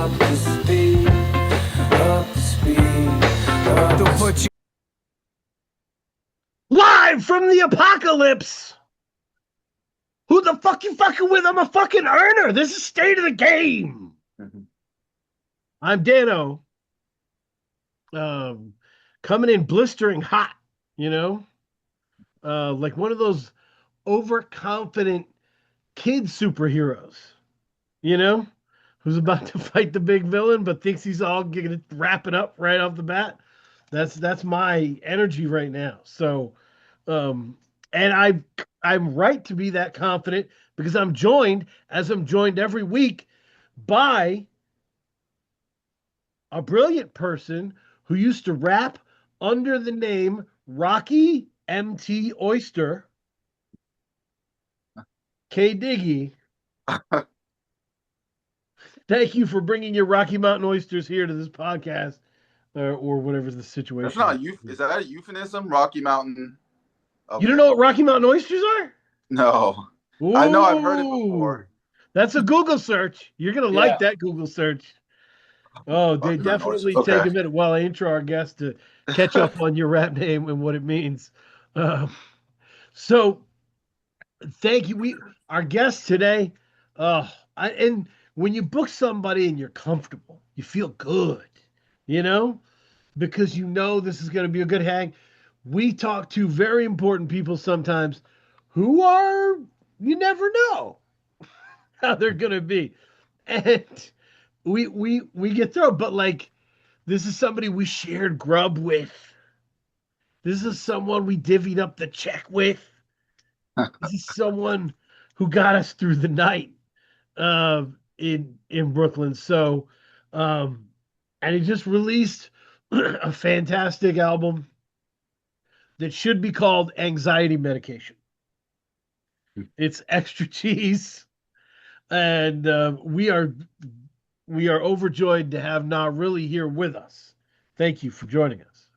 up to speed, up to speed, up to put you live from the apocalypse. Who the fuck you fucking with? I'm a fucking earner. This is state of the game. I'm Dano. Coming in blistering hot, you know? Like one of those overconfident kid superheroes, you know? Who's about to fight the big villain but thinks he's all gonna wrap it up right off the bat. That's my energy right now. So and I'm right to be that confident because I'm joined, as I'm joined every week, by a brilliant person who used to rap under the name Rocky MT Oyster, K Diggy. Thank you for bringing your Rocky Mountain oysters here to this podcast, or whatever the situation. That's not is that a euphemism? Rocky Mountain. Okay. You don't know what Rocky Mountain oysters are? No. Ooh, I know I've heard it before. That's a Google search. You're gonna like that Google search. Oh, they definitely take a minute while I intro our guest to catch up on your rap name and what it means. So thank you. Our guest today, and when you book somebody and you're comfortable, you feel good, you know, because you know this is going to be a good hang. We talk to very important people sometimes who are, you never know how they're going to be. And we get through, but like, this is somebody we shared grub with. This is someone we divvied up the check with. This is someone who got us through the night in Brooklyn. So, and he just released a fantastic album that should be called Anxiety Medication. It's extra cheese, and we are overjoyed to have NAHreally here with us. Thank you for joining us.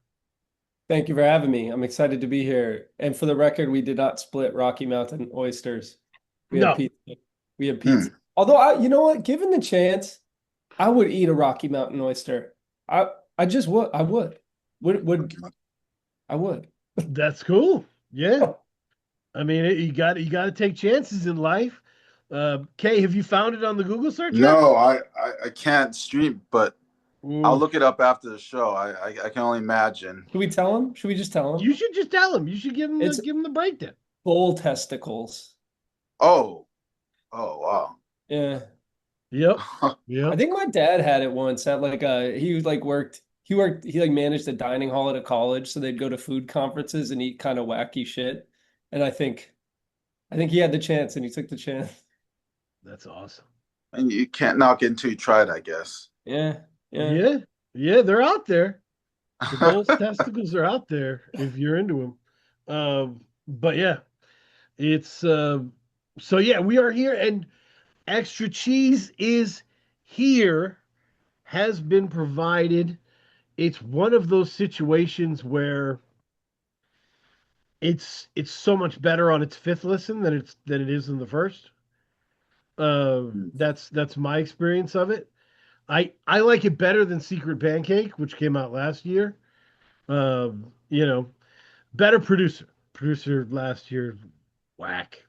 Thank you for having me. I'm excited to be here. And for the record, we did not split Rocky Mountain oysters. We had pizza. We had pizza. Although you know what? Given the chance, I would eat a Rocky Mountain oyster. I just would. I would. I would. That's cool. Yeah. I mean, you got to take chances in life. Kay, have you found it on the Google search? No, I can't stream, but I'll look it up after the show. I can only imagine. Should we tell him? Should we just tell him? You should just tell him. You should give him the breakdown. Bull testicles. Oh wow. Yeah. Yep. Yeah. I think my dad had it once at like he managed a dining hall at a college, so they'd go to food conferences and eat kind of wacky shit. And I think he had the chance and he took the chance. That's awesome. And you can't knock it until you try it, I guess. Yeah. They're out there. The bull's testicles are out there if you're into them. But yeah, it's so yeah, we are here, and extra cheese is here, has been provided. It's one of those situations where it's so much better on its fifth listen than it is in the first. That's my experience of it. I like it better than Secret Pancake, which came out last year. You know, better producer. Producer last year, whack.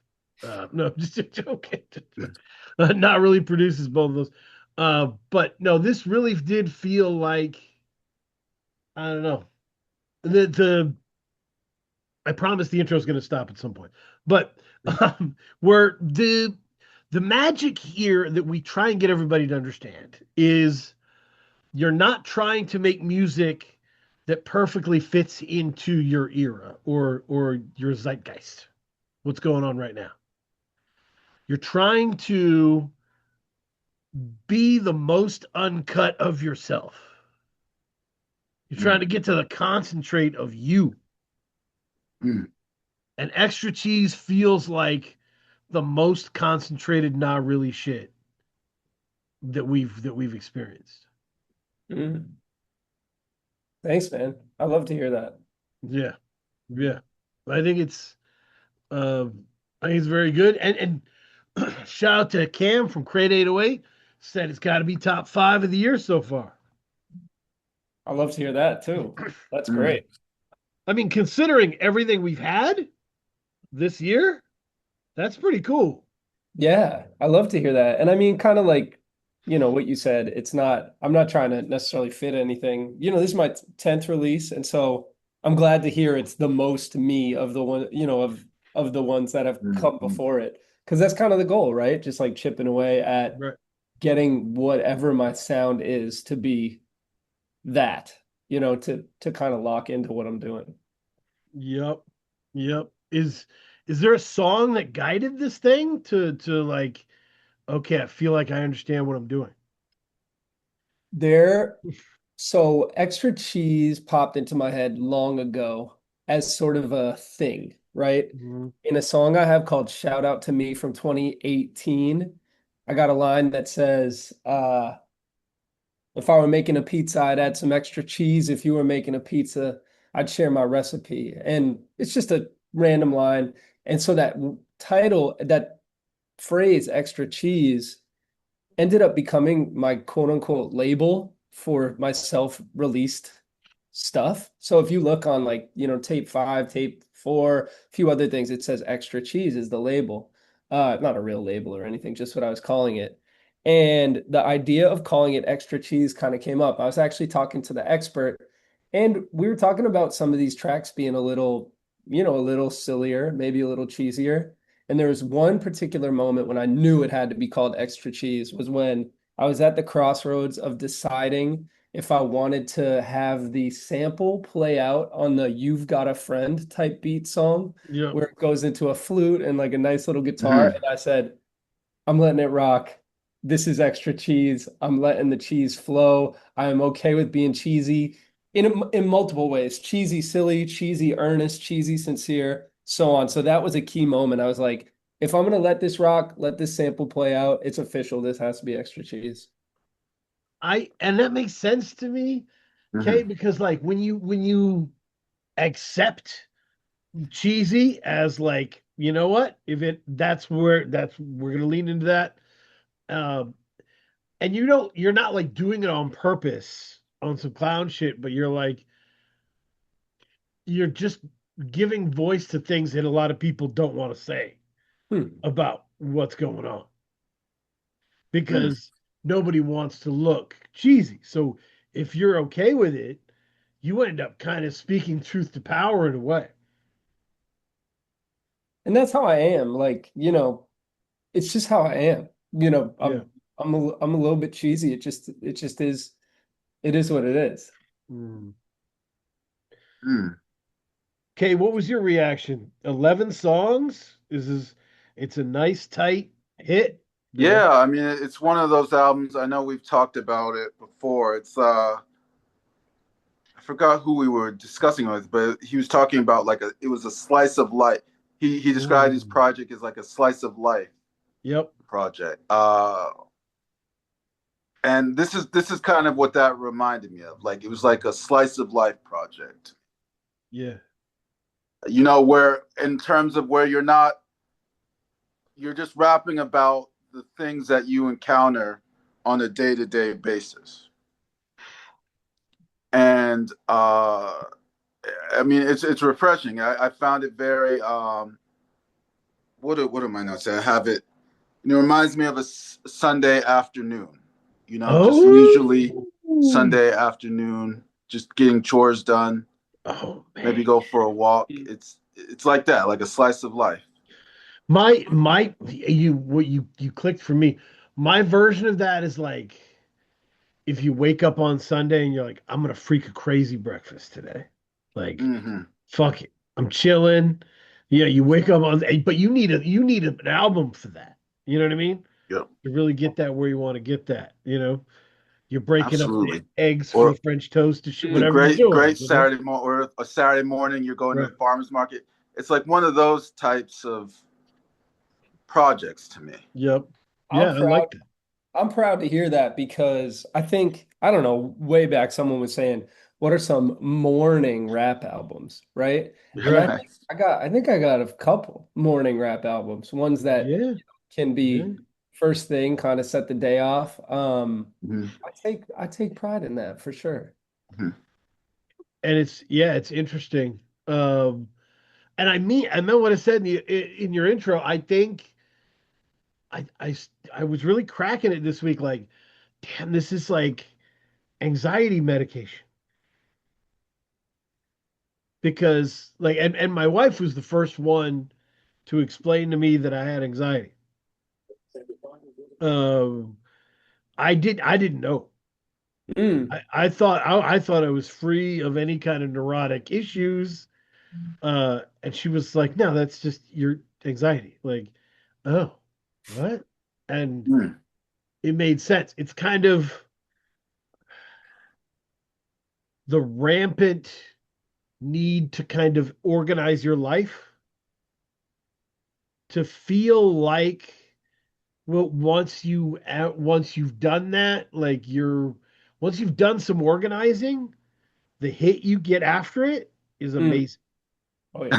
No, just joking. NAHreally produces both of those. But no, this really did feel like, I don't know. I promise the intro is going to stop at some point. But where the magic here that we try and get everybody to understand is you're not trying to make music that perfectly fits into your era or your zeitgeist. What's going on right now? You're trying to be the most uncut of yourself. You're trying to get to the concentrate of you. And extra cheese feels like the most concentrated NAHreally shit that we've experienced. Thanks, man. I love to hear that. Yeah. I think it's very good. And shout out to Cam from Crate 808 said it's got to be top 5 of the year so far. I love to hear that too. That's Mm. great. I mean, considering everything we've had this year, that's pretty cool. Yeah, I love to hear that. And I mean, kind of like, what you said, I'm not trying to necessarily fit anything. This is my 10th release. And so I'm glad to hear it's the most me of the one, of the ones that have come Mm. before it. Because that's kind of the goal, right? Just like chipping away at Right. getting whatever my sound is to be that, to kind of lock into what I'm doing. Yep. Yep. Is there a song that guided this thing to like, okay, I feel like I understand what I'm doing? So extra cheese popped into my head long ago as sort of a thing, right? Mhm. In a song I have called Shout Out to Me from 2018, I got a line that says, if I were making a pizza, I'd add some extra cheese. If you were making a pizza, I'd share my recipe. And it's just a random line. And so that phrase, extra cheese, ended up becoming my quote unquote label for my self-released stuff. So if you look on like, tape 5, tape 4, a few other things, it says extra cheese is the label. Not a real label or anything, just what I was calling it. And the idea of calling it extra cheese kind of came up. I was actually talking to the expert, and we were talking about some of these tracks being a little sillier, maybe a little cheesier. And there was one particular moment when I knew it had to be called extra cheese, was when I was at the crossroads of deciding if I wanted to have the sample play out on the You've Got a Friend type beat song, Yep. where it goes into a flute and like a nice little guitar. Mhm. And I said, I'm letting it rock. This is extra cheese. I'm letting the cheese flow. I am okay with being cheesy in multiple ways. Cheesy, silly, cheesy, earnest, cheesy, sincere, so on. So that was a key moment. I was like, if I'm gonna let this rock, let this sample play out, it's official. This has to be extra cheese. And that makes sense to me, okay? Mhm. Because like when you accept cheesy as like, you know what, if it that's we're gonna lean into that. Um, and you're not like doing it on purpose on some clown shit, but you're just giving voice to things that a lot of people don't want to say Hmm. about what's going on Mm. because nobody wants to look cheesy. So if you're okay with it, you end up kind of speaking truth to power in a way. And that's how I am. Like, it's just how I am. Yeah. I'm a little bit cheesy. It just is. It is what it is. Mm. Mm. Okay, what was your reaction? 11 songs? It's a nice tight hit. Yeah, I mean, it's one of those albums. I know we've talked about it before. It's I forgot who we were discussing with, but he was talking about like it was a slice of life. He described his Mm. project as like a slice of life Yep. project. And this is kind of what that reminded me of. Like it was like a slice of life project. Yeah. Where in terms of where you're just rapping about the things that you encounter on a day-to-day basis. And I mean it's refreshing. I found it very what are my notes? I have it. It reminds me of a Sunday afternoon. Just leisurely Oh. Sunday afternoon, just getting chores done. Oh Maybe man. go for a walk. It's like that, like a slice of life. My you what you clicked for me. My version of that is like if you wake up on Sunday and you're like, I'm gonna freak a crazy breakfast today. Like, Mm-hmm. fuck it. I'm chilling. Yeah, you wake up on but you need an album for that. You know what I mean? Yep. To really get that where you want to get that. You're breaking up the Absolutely. eggs for the Or French toast to a whatever you're great, doing, great Saturday morning, or a Saturday morning, you're going to Right. the farmer's market. It's like one of those types of projects to me. Yep. I'm Yeah, I proud. like that. I'm proud to hear that because I think, I don't know, way back someone was saying, what are some morning rap albums, right? And I Right. think I got a couple morning rap albums, ones that Yeah. can Yeah. be first thing, kind of set the day off. Mhm. I take pride in that for sure. Mhm. And it's interesting. Um, and I meant what I said in your intro. I think I, I I was really cracking it this week. Like, damn, this is like anxiety medication because and my wife was the first one to explain to me that I had anxiety. Um, I didn't know. Mm, I thought I was free of any kind of neurotic issues. And she was like, "No, that's just your anxiety." Like, oh, what? And Mhm. it made sense. It's kind of the rampant need to kind of organize your life to feel like, well, once you've done that, like once you've done some organizing, the hit you get after it is mm. amazing. Oh yeah.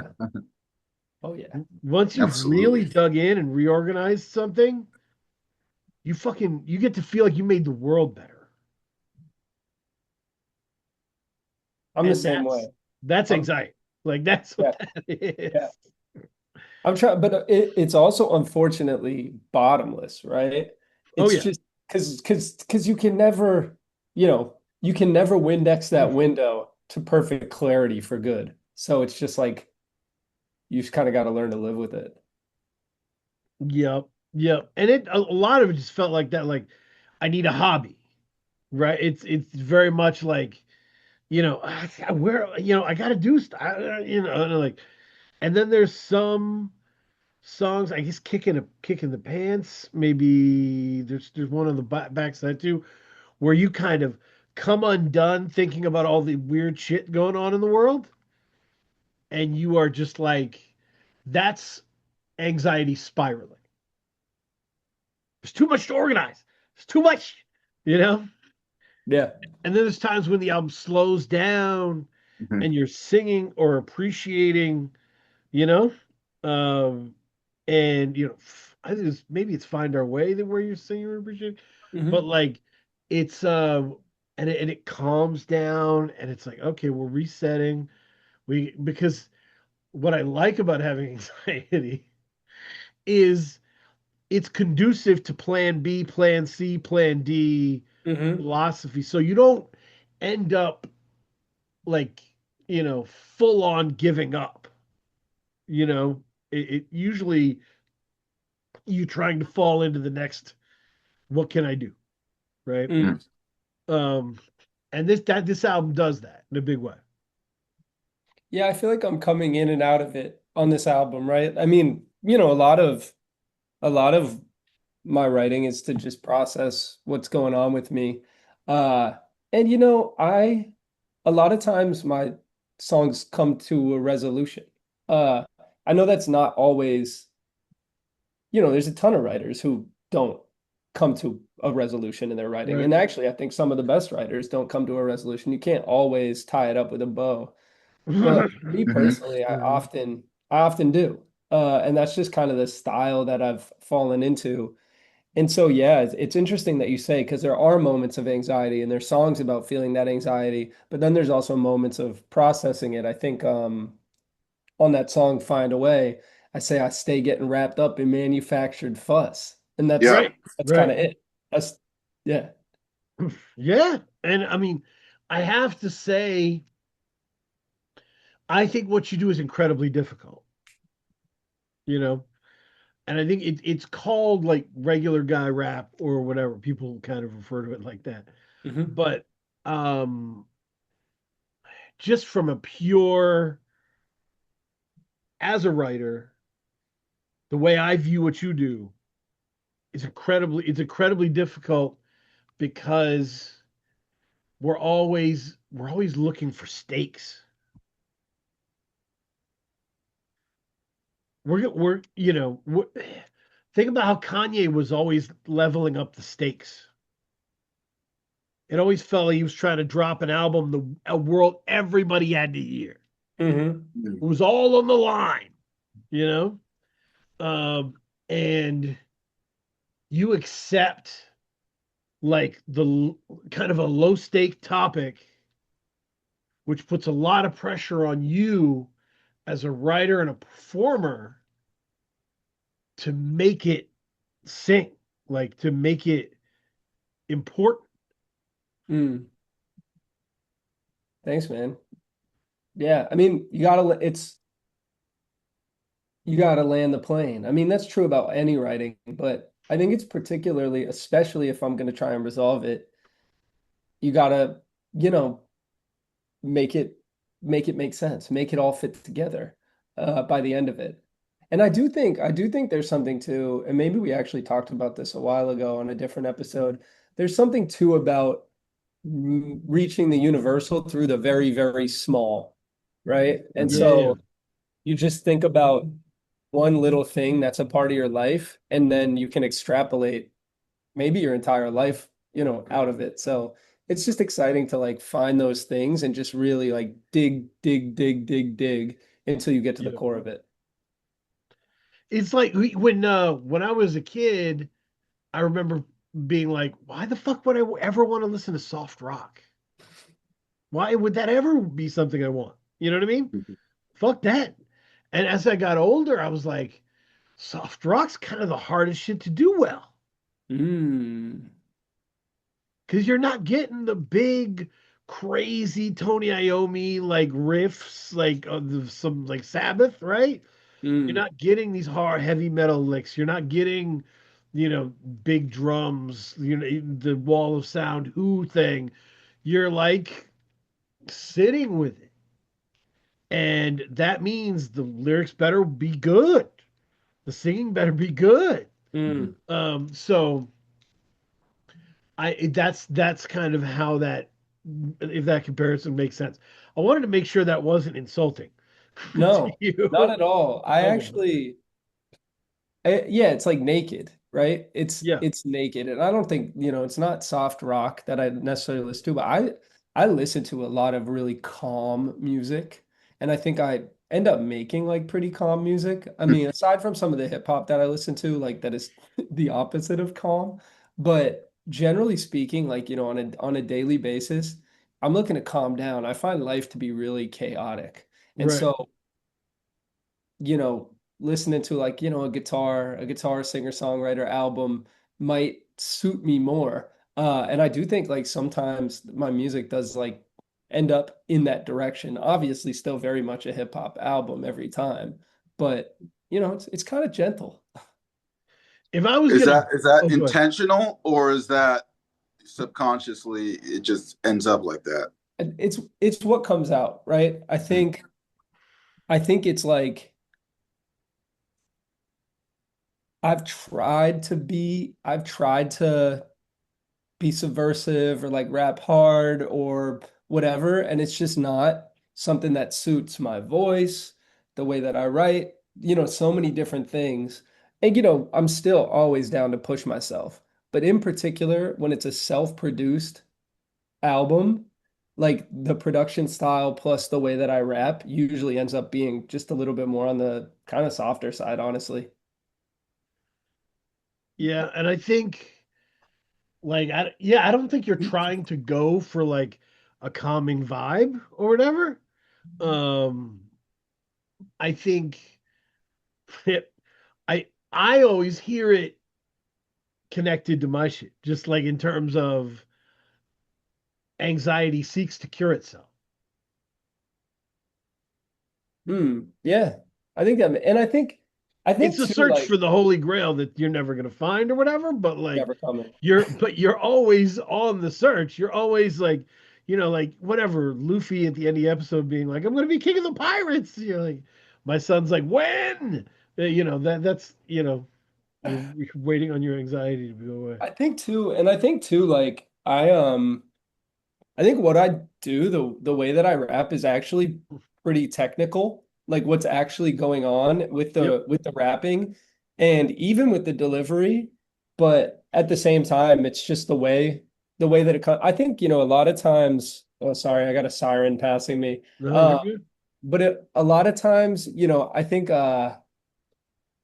Oh yeah. Once you've really Absolutely. dug in and reorganized something, you get to feel like you made the world better. I'm the And same way. that's I'm anxiety. Like that's what yeah, that is. yeah. I'm trying, but it's also unfortunately bottomless, right? Oh It's yeah. just because you can never, you can never Windex that window to perfect clarity for good. So it's just like you just kind of got to learn to live with it. Yep. Yep. And a lot of it just felt like that. Like I need a hobby, right? It's very much like, where I got to do stuff, and like, and then there's some songs, I guess, kicking the pants. Maybe there's one on the backside too, where you kind of come undone thinking about all the weird shit going on in the world, and you are just like, that's anxiety spiraling. There's too much to organize. There's too much, you know. Yeah. And then there's times when the album slows down Mhm. and you're singing or appreciating, you know. Um, and I think maybe it's Find Our Way that where you're singing or appreciating, but Hmm. like it's and it calms down and it's like, okay, we're resetting. Because what I like about having anxiety is it's conducive to plan B, plan C, plan D Hmm. philosophy. So you don't end up like, full on giving up. It usually you trying to fall into the next, what can I do? Right. Mm. Um, and this album does that in a big way. Yeah, I feel like I'm coming in and out of it on this album, right? I mean, a lot of my writing is to just process what's going on with me. Uh, and I a lot of times my songs come to a resolution. Uh, I know that's not always, there's a ton of writers who don't come to a resolution in their writing. Right. And actually, I think some of the best writers don't come to a resolution. You can't always tie it up with a bow. But me Mhm. personally, Mhm. I often do. And that's just kind of the style that I've fallen into. And so, yeah, it's interesting that you say, because there are moments of anxiety and there's songs about feeling that anxiety, but then there's also moments of processing it. I think on that song, Find a Way, I say I stay getting wrapped up in manufactured fuss. And Yeah. Right. that's kind Right. of it. That's yeah. Yeah. And I mean, I have to say, I think what you do is incredibly difficult, you know? And I think it's called like regular guy rap or whatever. People kind of refer to it like that. Hmm. But um, just from a pure, as a writer, the way I view what you do is incredibly difficult because we're always looking for stakes. Think about how Kanye was always leveling up the stakes. It always felt like he was trying to drop an album, a world everybody had to hear. Hmm. It Mhm. was all on the line, you know? And you accept like kind of a low stake topic, which puts a lot of pressure on you as a writer and a performer to make it sing, like to make it important. Mm. Thanks, man. Yeah, I mean, you gotta land the plane. I mean, that's true about any writing, but I think it's particularly, especially if I'm going to try and resolve it, you gotta, you know, make it make sense, make it all fit together by the end of it. And I do think there's something too, and maybe we actually talked about this a while ago on a different episode. There's something too about reaching the universal through the very, very small, right? And Yeah. so you just think about one little thing that's a part of your life, and then you can extrapolate maybe your entire life, out of it. So it's just exciting to like find those things and just really like dig, dig, dig, dig, dig until you get to the Yeah. core of it. It's like when I was a kid, I remember being like, why the fuck would I ever want to listen to soft rock? Why would that ever be something I want? You know what I mean? Fuck that. And as I got older, I was like, soft rock's kind of the hardest shit to do well. Mm, Because you're not getting the big, crazy Tony Iommi like riffs, like some like Sabbath, right? You're mm, not getting these hard, heavy metal licks. You're not getting, big drums. The wall of sound, ooh thing. You're like sitting with it, and that means the lyrics better be good. The singing better be good. mm. So that's kind of how that, if that comparison makes sense. I wanted to make sure that wasn't insulting to No, not you. at all. Um, Yeah, it's like naked, right? It's yeah, it's naked, and I don't think, it's not soft rock that I necessarily listen to, but I listen to a lot of really calm music, and I think I end up making like pretty calm music. I mean, aside from some of the hip hop that I listen to, like that is the opposite of calm, but generally speaking, like, on a daily basis, I'm looking to calm down. I find life to be really chaotic. And right. so listening to like, a guitar singer-songwriter album might suit me more. And I do think like sometimes my music does like end up in that direction. Obviously, still very much a hip hop album every time, but it's kind of gentle. If I was Is gonna, that oh, go ahead. intentional, or is that subconsciously it just ends up like that? And it's what comes out, right? I think it's like I've tried to be subversive or like rap hard or whatever. And it's just not something that suits my voice, the way that I write, so many different things. And, I'm still always down to push myself. But in particular, when it's a self-produced album, like the production style plus the way that I rap usually ends up being just a little bit more on the kind of softer side, honestly. Yeah, and I think like I don't think you're trying to go for like a calming vibe or whatever. Um, I think it, I always hear it connected to my shit, just like in terms of anxiety seeks to cure itself. Yeah. I think It's a too, search like for the holy grail that you're never going to find or whatever, but like never coming. you're always on the search. You're always like, like whatever, Luffy at the end of the episode being like, I'm going to be king of the pirates. You're like, my son's like, when? That's, you're waiting on your anxiety to go away. I think too, like I think what I do, the way that I rap is actually pretty technical, like what's actually going on with Yep. the rapping and even with the delivery, but at the same time, it's just the way that it comes. I think, a lot of times, oh, sorry, I got a siren passing me. No, you're Uh, good. but a lot of times, I think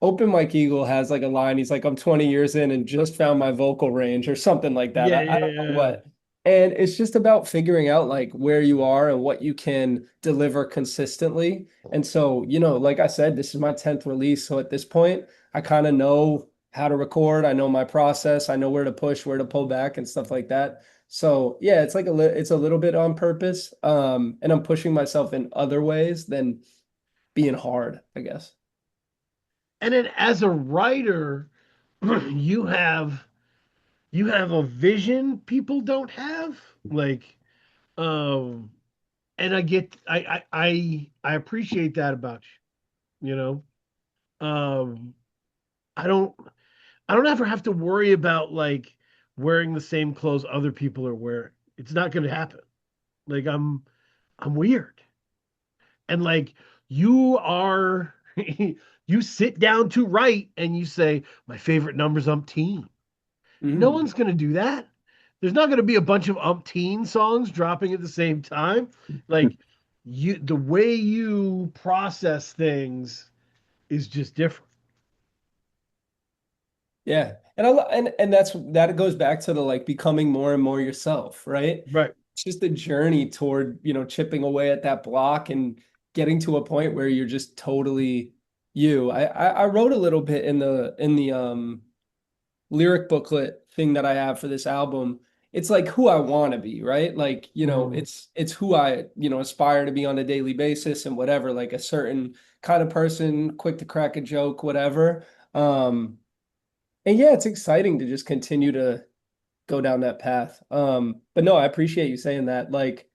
Open Mike Eagle has like a line. He's like, I'm 20 years in and just found my vocal range or something like that. Yeah, I yeah, don't know yeah. what. And it's just about figuring out like where you are and what you can deliver consistently. And so, like I said, this is my 10th release. So at this point, I kind of know how to record. I know my process. I know where to push, where to pull back and stuff like that. So yeah, it's like it's a little bit on purpose. And I'm pushing myself in other ways than being hard, I guess. And then as a writer, you have you have a vision people don't have. Like, um, and I appreciate that about you, you know. Um, I don't I don't ever have to worry about like wearing the same clothes other people are wearing. It's not gonna happen. Like I'm weird. And like you are you sit down to write and you say, my favorite number's umpteen. No Mm. one's gonna do that. There's not gonna be a bunch of umpteen songs dropping at the same time. Like the way you process things is just different. Yeah. And that goes back to the like becoming more and more yourself, right? Right. It's just a journey toward, chipping away at that block and getting to a point where you're just totally you. I wrote a little bit in the lyric booklet thing that I have for this album. It's like who I want to be, right? Like, Mhm. it's who I, aspire to be on a daily basis and whatever, like a certain kind of person, quick to crack a joke, whatever. And yeah, it's exciting to just continue to go down that path. But no, I appreciate you saying that. Like,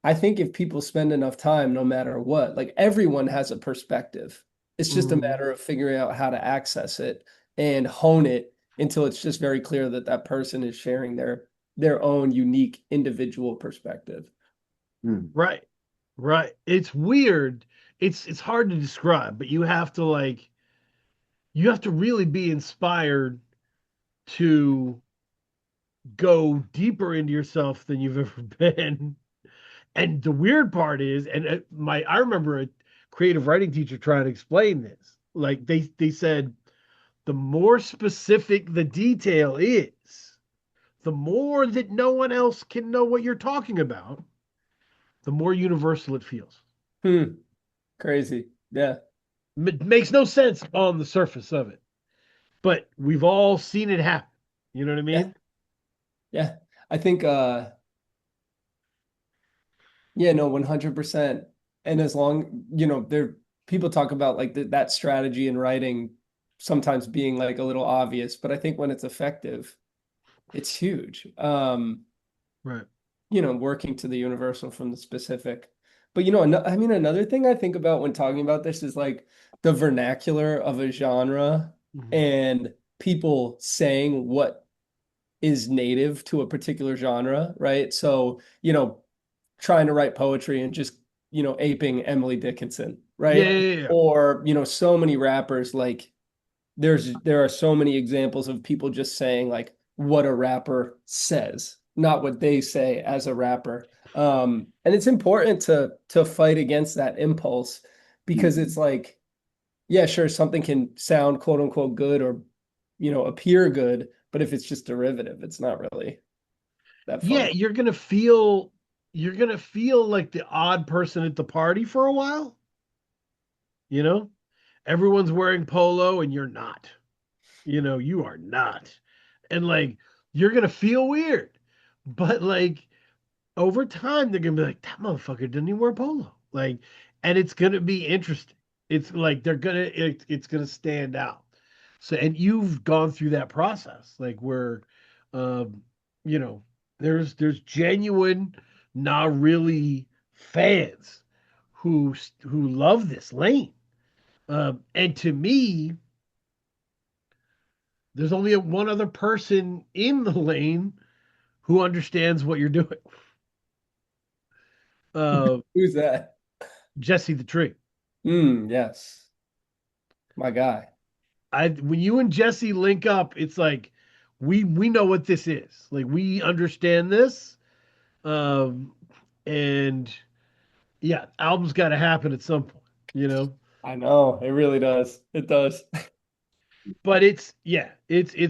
I think if people spend enough time, no matter what, like everyone has a perspective. It's just a Mhm. matter of figuring out how to access it and hone it until it's just very clear that that person is sharing their own unique individual perspective. Hmm. Right. Right. It's weird. It's hard to describe, but you have to really be inspired to go deeper into yourself than you've ever been. And the weird part is, and I remember a creative writing teacher trying to explain this. Like they said, the more specific the detail is, the more that no one else can know what you're talking about, the more universal it feels. Hmm. Crazy. Yeah. It makes no sense on the surface of it, but we've all seen it happen. You know what I Yeah. mean? Yeah. I think yeah, no, 100%. And as long, there people talk about like that strategy in writing sometimes being like a little obvious, but I think when it's effective, it's huge. Right. Working to the universal from the specific. But I mean, another thing I think about when talking about this is like the vernacular of a genre Mhm. and people saying what is native to a particular genre, right? So, trying to write poetry and just, aping Emily Dickinson, Yeah, right? yeah, yeah. Or, so many rappers like there are so many examples of people just saying like what a rapper says, not what they say as a rapper. And it's important to fight against that impulse because it's like, yeah, sure, something can sound quote unquote good or appear good, but if it's just derivative, it's not really that Yeah, fun. you're gonna feel like the odd person at the party for a while, you know? Everyone's wearing polo and you're not. You are not. And like you're gonna feel weird. But like over time they're gonna be like, that motherfucker didn't even wear polo. Like, and it's gonna be interesting. It's like it's gonna stand out. So and you've gone through that process, like where um, you know, there's genuine, not really fans who love this lane. And to me, there's only one other person in the lane who understands what you're doing. Uh, Who's that? Jesse the Tree. Yes, my guy. I when you and Jesse link up, it's like we know what this is. Like we understand this. Um, and yeah, album's got to happen at some point. You know. I know it really does. It does. But it's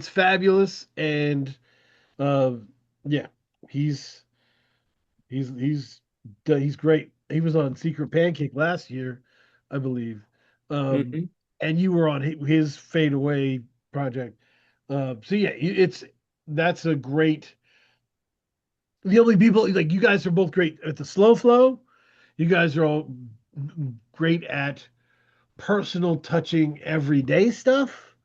fabulous, and uh, yeah, he's he's he's great. He was on Secret Pancake last year, I believe, um, Mhm. and you were on his Fade Away project. So yeah, it's that's a great. The only people like you guys are both great at the slow flow. You guys are all great at personal, touching, everyday stuff.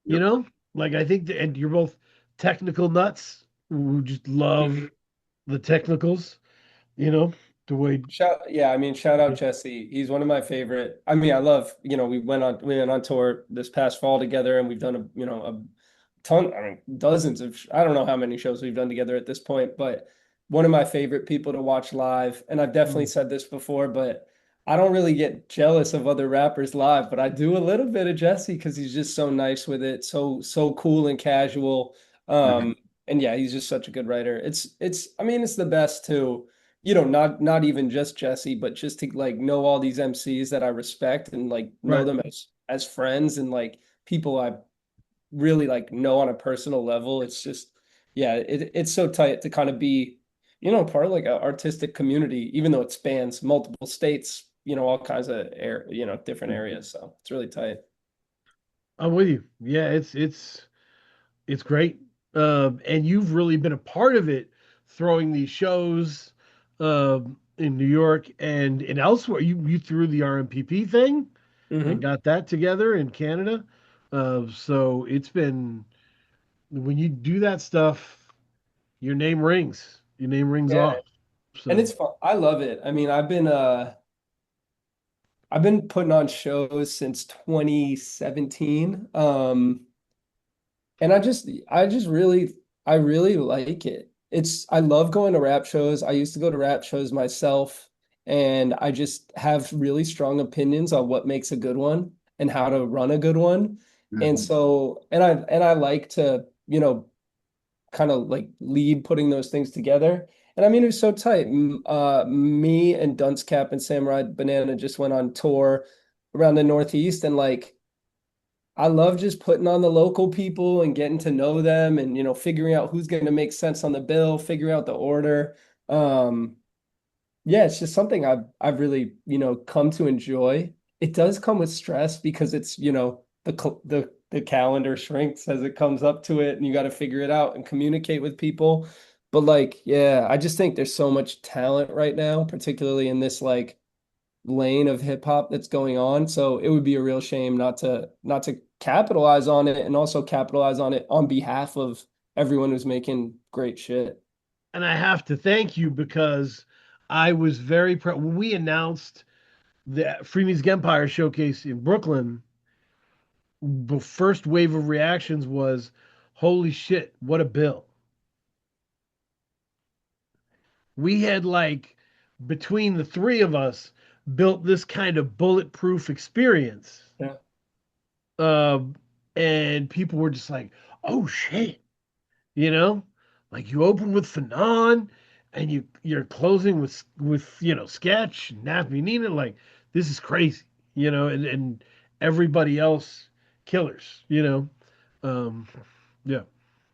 You Yep. know, like I think, and you're both technical nuts who just love Mhm. the technicals. You know, the way. Yeah, I mean, shout out Jesse. He's one of my favorite. I mean, I love, we went on tour this past fall together and we've done a ton, I mean, dozens of, I don't know how many shows we've done together at this point, but one of my favorite people to watch live. And I've definitely Mm, said this before, but I don't really get jealous of other rappers live, but I do a little bit of Jesse because he's just so nice with it, so cool and casual. Mhm. Um, and yeah, he's just such a good writer. I mean, it's the best too, not even just Jesse, but just to like know all these MCs that I respect and like know right. them as friends and like people I really like know on a personal level. It's just, yeah, it's so tight to kind of be, part of like an artistic community, even though it spans multiple states, all kinds of different areas. So it's really tight. I'm with you. Yeah, it's great. And you've really been a part of it, throwing these shows in New York and elsewhere. You threw the RMPP thing and Hmm. got that together in Canada. So it's been when you do that stuff, your name rings. Your name rings Yeah. off. And So it's fun. I love it. I mean, I've been putting on shows since 2017. And I really like it. I love going to rap shows. I used to go to rap shows myself, and I just have really strong opinions on what makes a good one and how to run a good one. And Mhm. so, and I like to, kind of like lead putting those things together. And I mean, it was so tight. Me and Dunce Cap and Samurai Banana just went on tour around the Northeast, and like I love just putting on the local people and getting to know them and figuring out who's going to make sense on the bill, figuring out the order. Um, yeah, it's just something I've really, come to enjoy. It does come with stress because it's, the calendar shrinks as it comes up to it and you got to figure it out and communicate with people. But like, yeah, I just think there's so much talent right now, particularly in this like lane of hip hop that's going on. So it would be a real shame not to capitalize on it and also capitalize on it on behalf of everyone who's making great shit. and I have to thank you because I was very proud when we announced the Freemusicempire showcase in Brooklyn. The first wave of reactions was, "Holy shit, what a bill!" We had like between the three of us built this kind of bulletproof experience, Yeah. um, and people were just like, "Oh shit," you know, like you open with Fanon, and you're closing with Sketch, Nappy Nina, like this is crazy, and everybody else killers, um, yeah.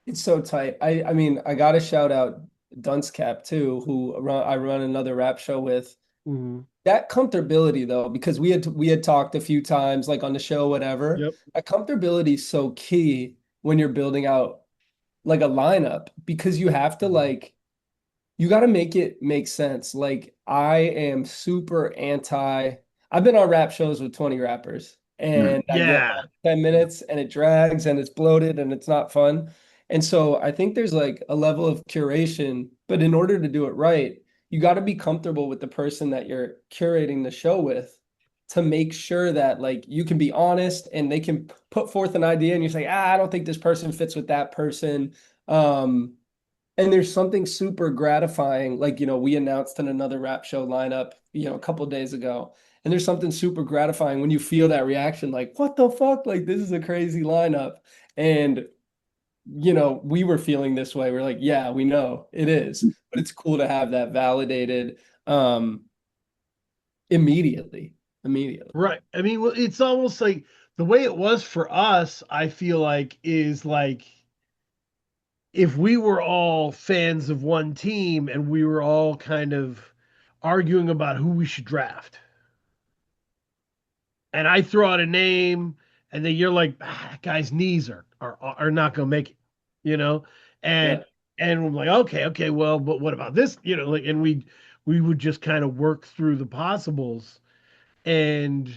It's so tight. I mean, I gotta shout out Dunce Cap too, I run another rap show with. Hmm. That comfortability though, because we had talked a few times, like on the show, whatever. Yep. That comfortability is so key when you're building out like a lineup because you have to Mhm. like you got to make it make sense. Like I am super anti. I've been on rap shows with 20 rappers Mhm. and I get Yeah. like 10 minutes and it drags and it's bloated and it's not fun. And so I think there's like a level of curation, but in order to do it right, you got to be comfortable with the person that you're curating the show with to make sure that like you can be honest and they can put forth an idea and you say, I don't think this person fits with that person. Um, and there's something super gratifying, like, we announced in another rap show lineup, a couple days ago. And there's something super gratifying when you feel that reaction, like, what the fuck? Like, this is a crazy lineup. And, we were feeling this way. We're like, yeah, we know it is, but it's cool to have that validated immediately. immediately. Right. I mean, well, it's almost like the way it was for us, I feel like, is like if we were all fans of one team and we were all kind of arguing about who we should draft, and I throw out a name, and then you're like, that guy's knees are not gonna make it, you know, and Yeah. and we're like, okay, well, but what about this, like, and we would just kind of work through the possibles, and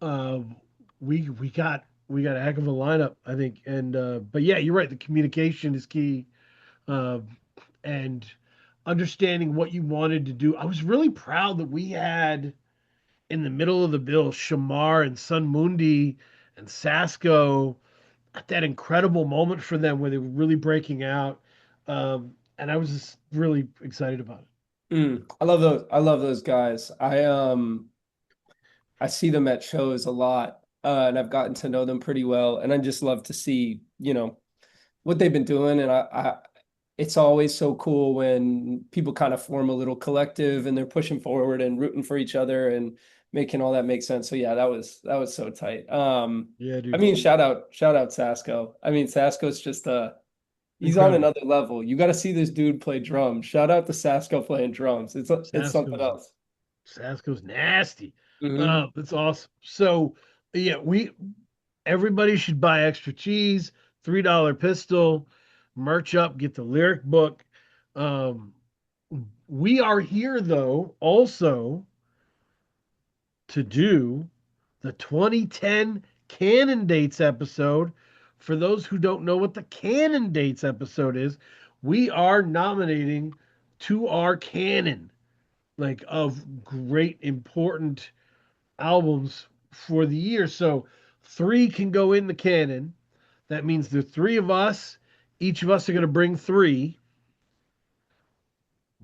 uh, we got a heck of a lineup, I think, and but yeah, you're right, the communication is key, uh, and understanding what you wanted to do. I was really proud that we had in the middle of the bill, Shamar and Sun Mundi and Sasko at that incredible moment for them where they were really breaking out. And I was just really excited about it. I love those. I love those guys. I see them at shows a lot, and I've gotten to know them pretty well. And I just love to see, what they've been doing. And it's always so cool when people kind of form a little collective and they're pushing forward and rooting for each other and making all that make sense. So yeah, that was so tight. Yeah, I dude. mean, shout out Sasko. I mean, Sasko's just he's on Incredible. another level. You got to see this dude play drums. Shout out to Sasko playing drums. It's something Sasko's else. Sasko's nasty. Hmm. That's awesome. So yeah, everybody should buy extra cheese, $3 pistol, merch up, get the lyric book. Um, we are here though also to do the 2010 Canon Dates episode. For those who don't know what the Canon Dates episode is, we are nominating to our canon, like of great important albums for the year. So three can go in the canon. That means the three of us, each of us are going to bring three.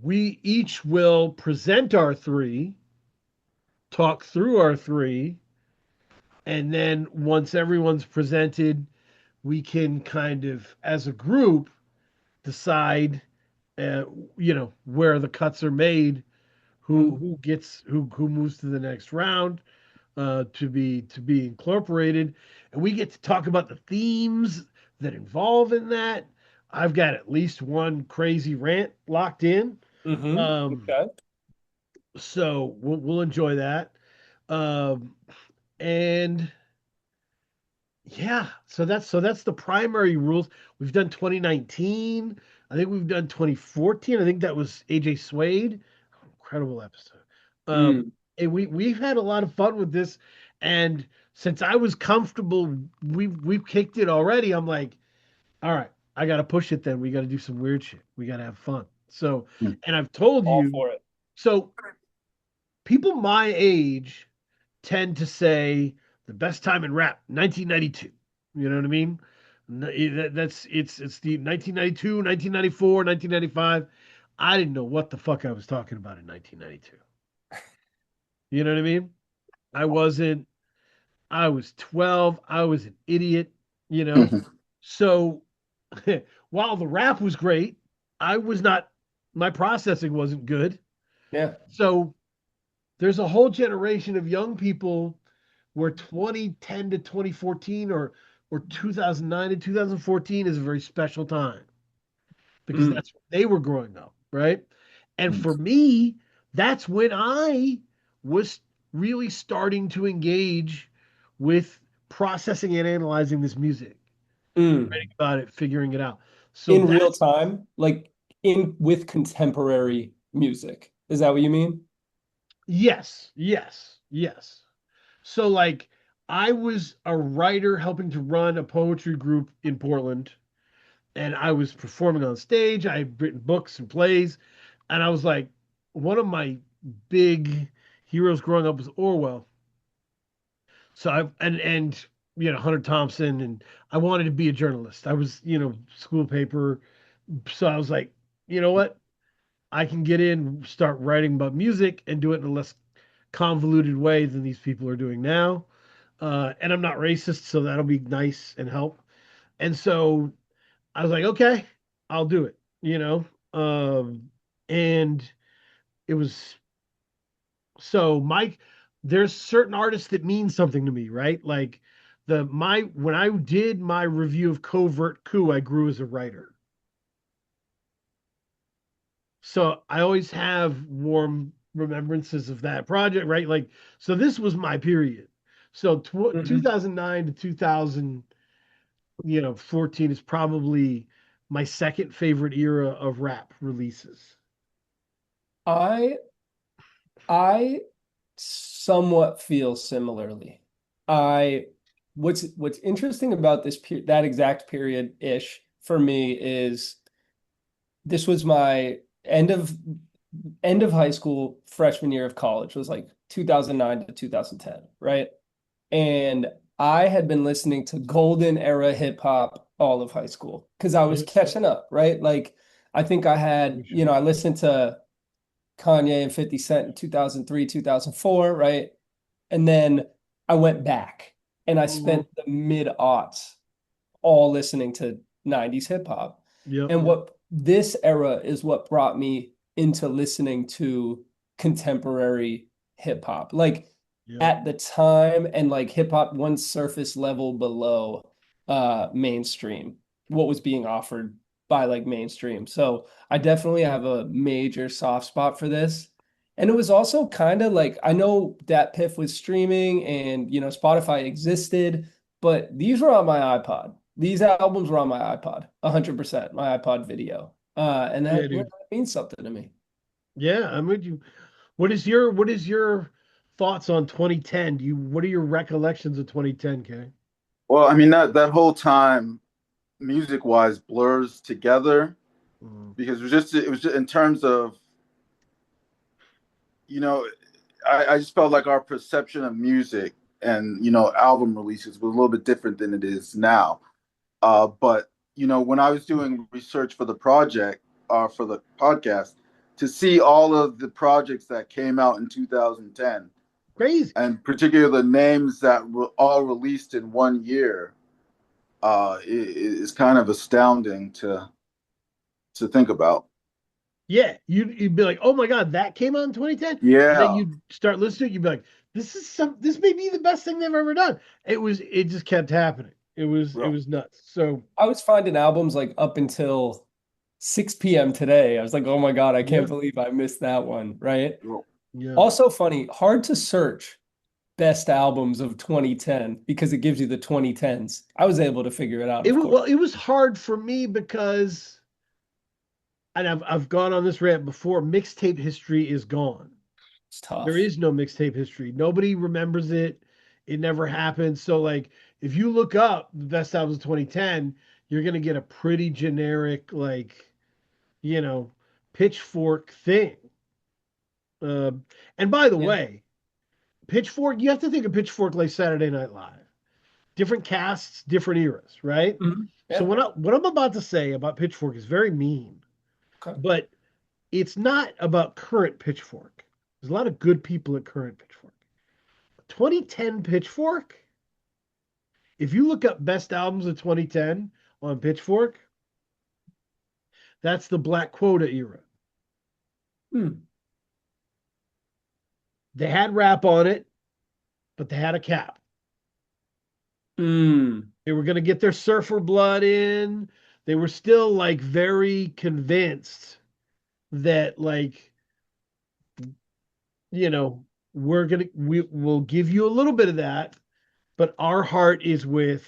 We each will present our three, talk through our three, and then once everyone's presented, we can kind of, as a group, decide, uh, where the cuts are made, who moves to the next round, to be incorporated, and we get to talk about the themes that involve in that. I've got at least one crazy rant locked in, um, Okay. so we'll enjoy that, um, and yeah, so that's the primary rules. We've done 2019. I think we've done 2014. I think that was AJ Suede. Incredible episode. Mm. And we've had a lot of fun with this. And since I was comfortable, we've kicked it already. I'm like, all right, I gotta push it then. We gotta do some weird shit. We gotta have fun. So, and I've told All you, for it. so people my age tend to say the best time in rap, 1992. You know what I mean? It's the 1992, 1994, 1995. I didn't know what the fuck I was talking about in 1992. You know what I mean? I wasn't, I was 12. I was an idiot, you know? So while the rap was great, I was not, my processing wasn't good. Yeah. So there's a whole generation of young people where 2010 to 2014 or 2009 to 2014 is a very special time because Mm. that's when they were growing up, right? And for me, that's when I was really starting to engage with processing and analyzing this music, writing Mm. about it, figuring it out. So In real that's time, like in with contemporary music. Is that what you mean? yes. So like I was a writer helping to run a poetry group in Portland, and I was performing on stage. I had written books and plays, and I was like, one of my big heroes growing up was Orwell. So and Hunter Thompson, and I wanted to be a journalist. I was school paper, so I was like, you know what? I can get in, start writing about music, and do it in a less convoluted way than these people are doing now. And I'm not racist, so that'll be nice and help. And so I was like, okay, I'll do it, and it was so Mike. there's certain artists that mean something to me, right? Like when I did my review of Covert Coup, I grew as a writer. So I always have warm remembrances of that project, right? Like, so this was my period. So 2009 to 2000, 14 is probably my second favorite era of rap releases. I I somewhat feel similarly. I what's interesting about that exact period ish for me is this was my end of high school, freshman year of college was like 2009 to 2010, right? And I had been listening to golden era hip hop all of high school because I was catching up, right? Like I think I had, I listened to Kanye and 50 Cent in 2003, 2004, right? And then I went back and I spent the mid-aughts all listening to 90s hip hop. Yep. And what this era is what brought me into listening to contemporary hip hop. Like at the time, and like hip hop one surface level below mainstream, what was being offered by like mainstream. So I definitely have a major soft spot for this. And it was also kind of like, I know that Piff was streaming and, Spotify existed, but these were on my iPod. These albums were on my iPod, 100%, my iPod video. And that means something to me. Yeah, I'm with you. What is your thoughts on 2010? What are your recollections of 2010, Kay? Well, I mean that whole time, music wise, blurs together because it was just in terms of, I just felt like our perception of music and album releases was a little bit different than it is now. But when I was doing research for the project, for the podcast, to see all of the projects that came out in 2010, crazy, and particularly the names that were all released in one year, is kind of astounding to think about. Yeah, you'd be like, oh my God, that came out in 2010. And then Yeah. you'd start listening, you'd be like, this may be the best thing they've ever done. It just kept happening. It was nuts. So I was finding albums like up until 6 p.m. today. I was like, oh my God, I can't believe I missed that one, right? Yeah. Also funny, hard to search best albums of 2010 because it gives you the 2010s. I was able to figure it out, of course. Well, it was hard for me because, and I've gone on this rant before, mixtape history is gone. It's tough. There is no mixtape history. Nobody remembers it. It never happened. So like if you look up the best albums of 2010, you're gonna get a pretty generic, like, pitchfork thing. And by the way, Pitchfork, you have to think of Pitchfork like Saturday Night Live. Different casts, different eras, right? Yeah. So what I'm about to say about Pitchfork is very mean. Okay. But it's not about current Pitchfork. There's a lot of good people at current Pitchfork. 2010 Pitchfork, if you look up best albums of 2010 on Pitchfork, that's the Black Quota era. They had rap on it, but they had a cap. They were going to get their surfer blood in. They were still like very convinced that like, we will give you a little bit of that, but our heart is with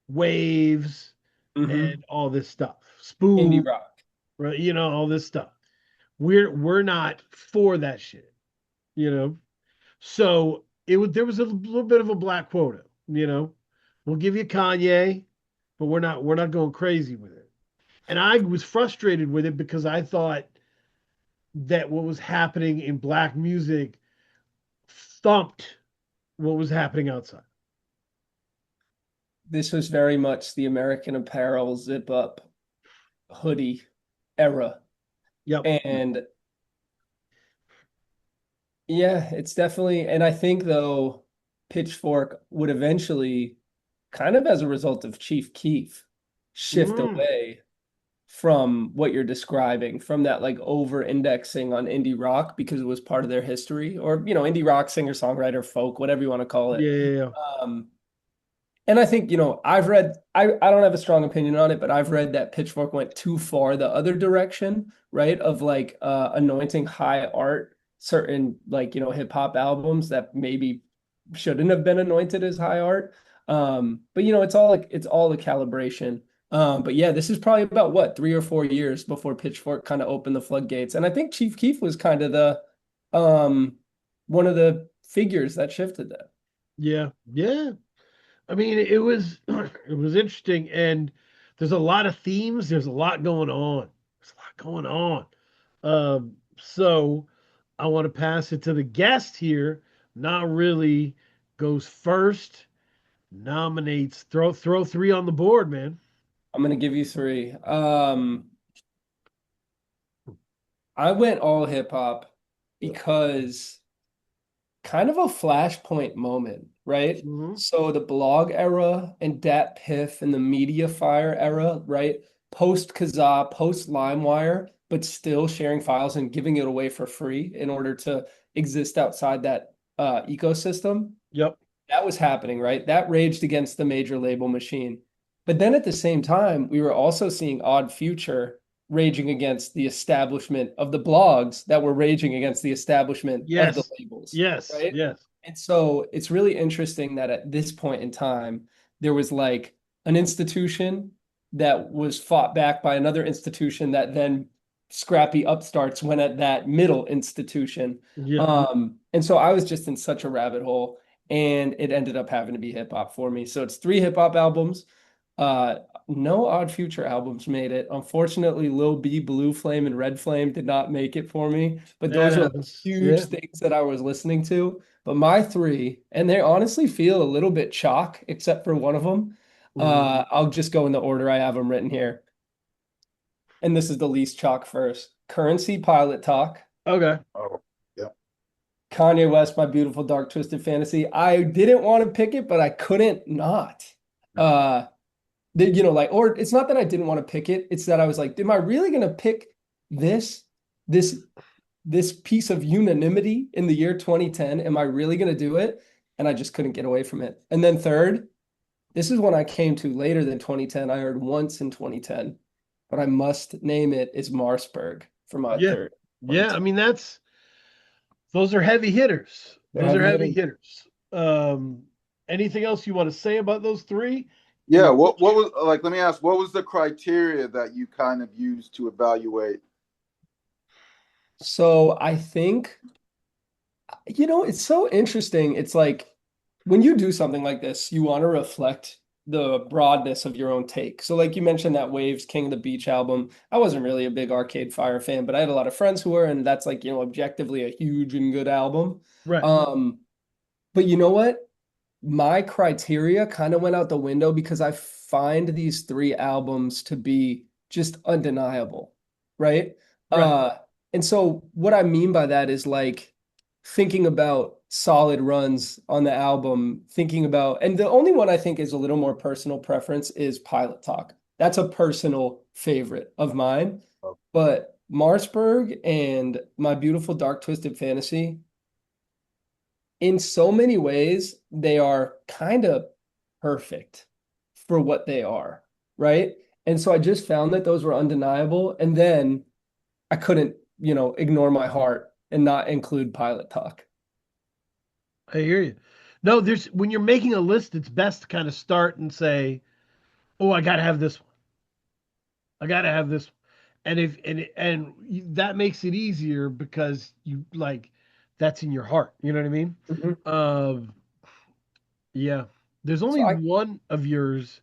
Waves and all this stuff. Spoon, indie rock. Right? All this stuff. We're not for that shit. So there was a little bit of a black quota, We'll give you Kanye, but we're not going crazy with it. And I was frustrated with it because I thought that what was happening in black music thumped what was happening outside. This was very much the American Apparel zip up hoodie era. Yep. And yeah, it's definitely, and I think though Pitchfork would eventually, kind of as a result of Chief Keef, shift away from what you're describing, from that like over indexing on indie rock because it was part of their history, or you know, indie rock, singer songwriter, folk, whatever you want to call it. Yeah. Um, and I think, you know, I've read, I don't have a strong opinion on it, but I've read that Pitchfork went too far the other direction, right? Of like anointing high art, certain like, you know, hip hop albums that maybe shouldn't have been anointed as high art. But you know, it's all the calibration. But yeah, this is probably about what, 3 or 4 years before Pitchfork kind of opened the floodgates. And I think Chief Keef was kind of the one of the figures that shifted that. Yeah. I mean, it was it was interesting, and there's a lot of themes. There's a lot going on. There's a lot going on. So I want to pass it to the guest here. Not really goes first. Nominates. Throw three on the board, man. I'm gonna give you three. I went all hip hop because kind of a flashpoint moment, right? Mhm. So the blog era and Dat Piff and the media fire era, right? Post Kazaa, post LimeWire, but still sharing files and giving it away for free in order to exist outside that ecosystem. Yep. That was happening, right? That raged against the major label machine. But then at the same time, we were also seeing Odd Future raging against the establishment of the blogs that were raging against the establishment of the Yes. labels, Yes. right? Yes. And so it's really interesting that at this point in time, there was like an institution that was fought back by another institution that then scrappy upstarts went at that middle institution. Yeah. And so I was just in such a rabbit hole, and it ended up having to be hip hop for me. So it's 3 hip hop albums. Uh, no Odd Future albums made it. Unfortunately, Lil B, Blue Flame, and Red Flame did not make it for me. But That those are like happens. huge Yeah. things that I was listening to. But my three, and they honestly feel a little bit chalk, except for one of them. Mhm. I'll just go in the order I have them written here. And this is the least chalk first. Currency, Pilot Talk. Okay. Oh, yeah. Kanye West, My Beautiful Dark Twisted Fantasy. I didn't want to pick it, but I couldn't not. You know, like, or it's not that I didn't want to pick it, it's that I was like, am I really gonna pick this this this piece of unanimity in the year 2010? Am I really gonna do it? And I just couldn't get away from it. And then third, this is one I came to later than 2010. I heard once in 2010, but I must name it is Marsburg for my Yeah. third. Yeah. I mean, those are heavy hitters. They're Those are heavy heavy hitting. hitters. Anything else you want to say about those three? Yeah. What was like? Let me ask. What was the criteria that you kind of used to evaluate? So I think, you know, it's so interesting. It's like when you do something like this, you want to reflect the broadness of your own take. So, like you mentioned, that Waves King of the Beach album, I wasn't really a big Arcade Fire fan, but I had a lot of friends who were, and that's like, you know, objectively a huge and good album. Right. Um, but you know what? My criteria kind of went out the window because I find these 3 albums to be just undeniable, right? Right. And so what I mean by that is like thinking about solid runs on the album, thinking about, and the only one I think is a little more personal preference is Pilot Talk. That's a personal favorite of mine. But Marsburg and My Beautiful Dark Twisted Fantasy, in so many ways, they are kind of perfect for what they are, right? And so I just found that those were undeniable. And then I couldn't, you know, ignore my heart and not include Pilot Talk. I hear you. No, there's when you're making a list, it's best to kind of start and say, "Oh, I got to have this one. I got to have this." One. And if that makes it easier because you like that's in your heart. You know what I mean? Mhm. Um, yeah. There's So only I, one of yours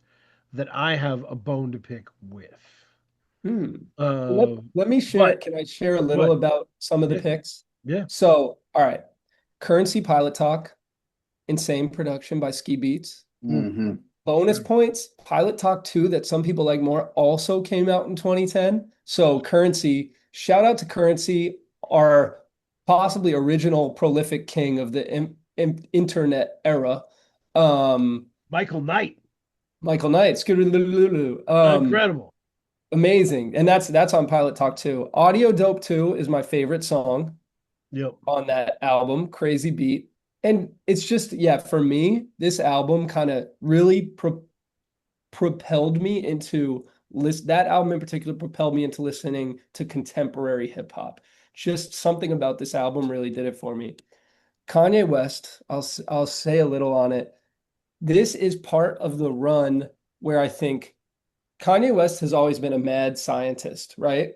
that I have a bone to pick with. hmm. Let, Uh, let me share. but Can I share a little but about some of the yeah, picks? yeah. So, all right. Currency Pilot Talk, insane production by Ski Beats. Mm, Mm-hmm. Bonus okay. points, Pilot Talk 2 that some people like more also came out in 2010. So Currency, shout out to Currency, our possibly original prolific king of the internet era. Um, Michael Knight, Michael Knight, incredible. Amazing. And that's on Pilot Talk too. Audio Dope 2 is my favorite song Yep. on that album. Crazy beat. And it's just, yeah, for me, this album kind of really propelled me into that album in particular propelled me into listening to contemporary hip hop. Just something about this album really did it for me. Kanye West, I'll say a little on it. This is part of the run where I think Kanye West has always been a mad scientist, right?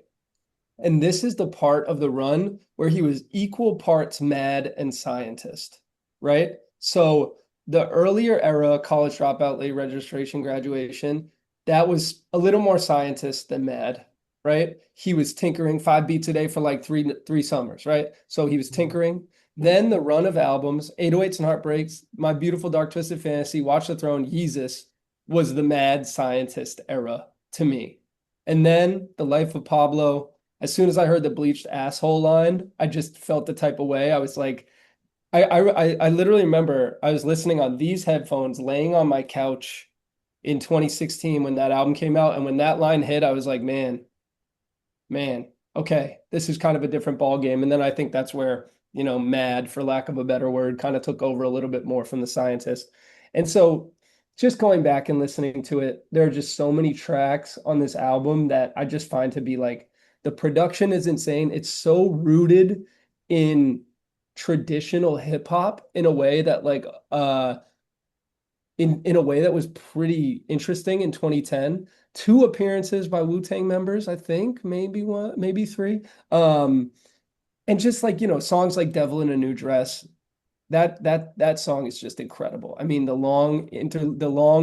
And this is the part of the run where he was equal parts mad and scientist, right? So the earlier era, college dropout, late registration, graduation, that was a little more scientist than mad, right? He was tinkering 5 beats a day for like three summers, right? So he was tinkering. Then the run of albums, 808s and Heartbreaks, My Beautiful Dark Twisted Fantasy, Watch the Throne, Yeezus was the mad scientist era to me. And then The Life of Pablo, as soon as I heard the bleached asshole line, I just felt the type of way. I was like, I literally remember I was listening on these headphones, laying on my couch in 2016 when that album came out, and when that line hit, I was like, man, okay, this is kind of a different ball game. And then I think that's where, mad, for lack of a better word, kind of took over a little bit more from the scientist. And so just going back and listening to it, there are just so many tracks on this album that I just find to be like, the production is insane. It's so rooted in traditional hip hop in a way that in a way that was pretty interesting in 2010. Two appearances by Wu-Tang members, I think, maybe one, maybe three. And just like, songs like Devil in a New Dress, that song is just incredible. I mean, the long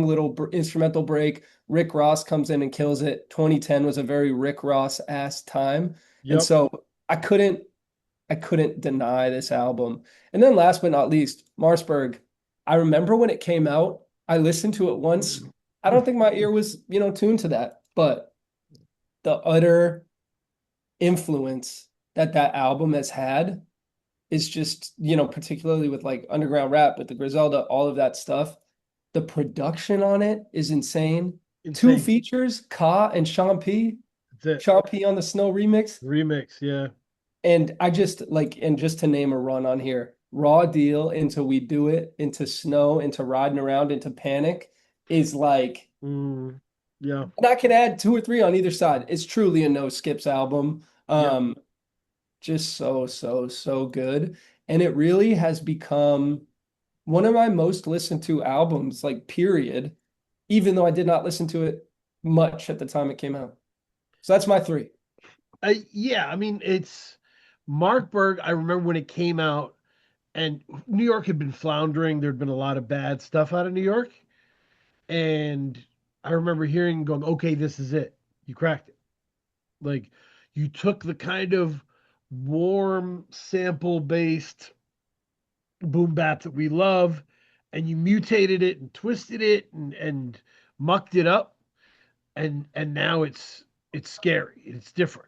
little instrumental break, Rick Ross comes in and kills it. 2010 was a very Rick Ross-ass time. And Yep. so I couldn't deny this album. And then last but not least, Marsburg. I remember when it came out, I listened to it once. I don't think my ear was, tuned to that, but the utter influence that album has had is just, particularly with like underground rap, with the Griselda, all of that stuff. The production on it is insane. Two Insane. features, Ka and Sean P. That's it. Sean P on the Snow remix. Remix, yeah. And I just like, and just to name a run on here, Raw Deal into We Do It, into Snow, into Riding Around, into Panic is like, Yeah. and I can add 2 or 3 on either side. It's truly a no skips album. Just so good. And it really has become one of my most listened to albums, like period, even though I did not listen to it much at the time it came out. So that's my 3. Yeah, I mean, it's Mark Berg. I remember when it came out, and New York had been floundering. There'd been a lot of bad stuff out of New York. And I remember hearing and going, okay, this is it. You cracked it. Like, you took the kind of warm sample based boom bap that we love, and you mutated it and twisted it and mucked it up, and now it's scary. It's different.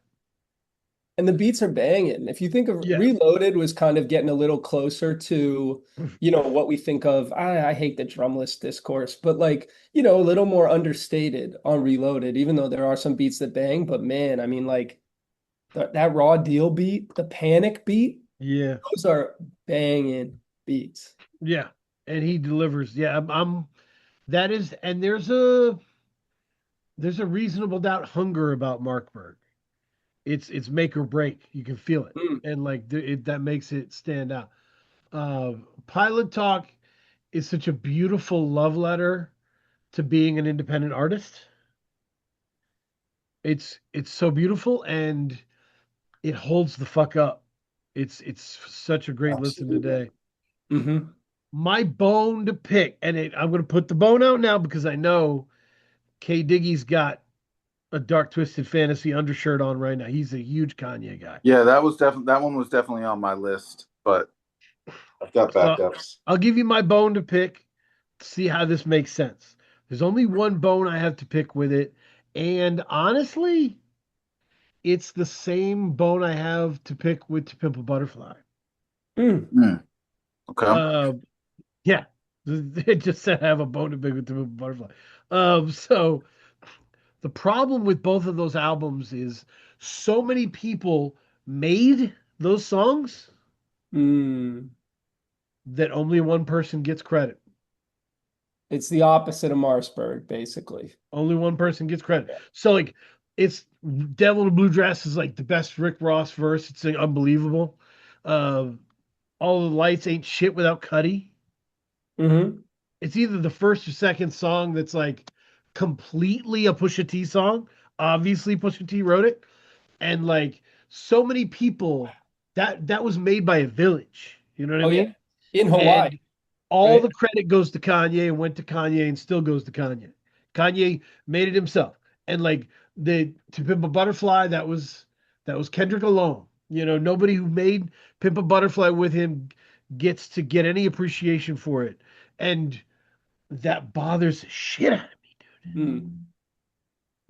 And the beats are banging. If you think of Yeah. Reloaded was kind of getting a little closer to, what we think of. I hate the drumless discourse, but like, a little more understated on Reloaded, even though there are some beats that bang. But man, I mean, like that Raw Deal beat, the Panic beat, Yeah. those are banging beats. Yeah. And he delivers. Yeah, I'm that is, and there's a reasonable doubt hunger about Mark Berg. It's make or break. You can feel it, and like that makes it stand out. Pilot Talk is such a beautiful love letter to being an independent artist. It's so beautiful, and it holds the fuck up. It's such a great listen today. Mm-hmm. My bone to pick, and I'm going to put the bone out now because I know K Diggy's got a Dark Twisted Fantasy undershirt on right now. He's a huge Kanye guy. Yeah, that one was definitely on my list, but I've got backups. I'll give you my bone to pick. See how this makes sense. There's only one bone I have to pick with it, and honestly, it's the same bone I have to pick with To Pimp a Butterfly. Okay. Yeah, it just said I have a bone to pick with To Pimp a Butterfly. So The problem with both of those albums is so many people made those songs Mm. that only one person gets credit. It's the opposite of Marsburg, basically. Only one person gets credit. So like it's Devil in a Blue Dress is like the best Rick Ross verse. It's like, unbelievable. Uh, All the Lights Ain't Shit Without Cuddy. Mm-hmm. It's either the first or second song that's like completely a Pusha T song. Obviously, Pusha T wrote it, and like so many people that was made by a village. You know what I Oh yeah, mean? in Hawaii, And all right? the credit goes to Kanye and went to Kanye and still goes to Kanye. Kanye made it himself. And like the To Pimp a Butterfly, that was Kendrick alone. You know, nobody who made Pimp a Butterfly with him gets to get any appreciation for it. And that bothers the shit out of me, dude. Mm.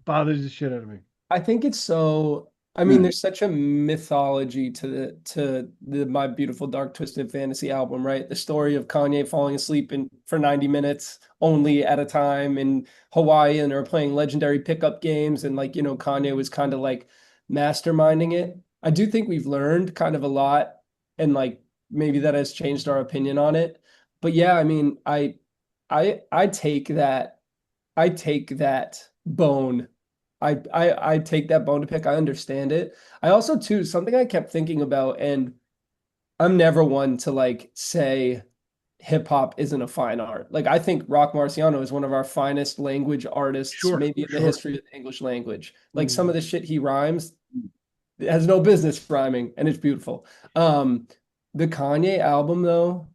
Bothers the shit out of me. I think it's so. I mean, Hmm. there's such a mythology to the My Beautiful Dark Twisted Fantasy album, right? The story of Kanye falling asleep for 90 minutes only at a time in Hawaii, and they're playing legendary pickup games, and like, Kanye was kind of like masterminding it. I do think we've learned kind of a lot, and like maybe that has changed our opinion on it. But yeah, I mean, I take that. I take that bone. I take that bone to pick. I understand it. I also too, something I kept thinking about, and I'm never one to like say hip hop isn't a fine art. Like I think Rock Marciano is one of our finest language artists, Sure, maybe in the sure. history of the English language. Like some Mm. of the shit he rhymes, it has no business rhyming, and it's beautiful. The Kanye album though,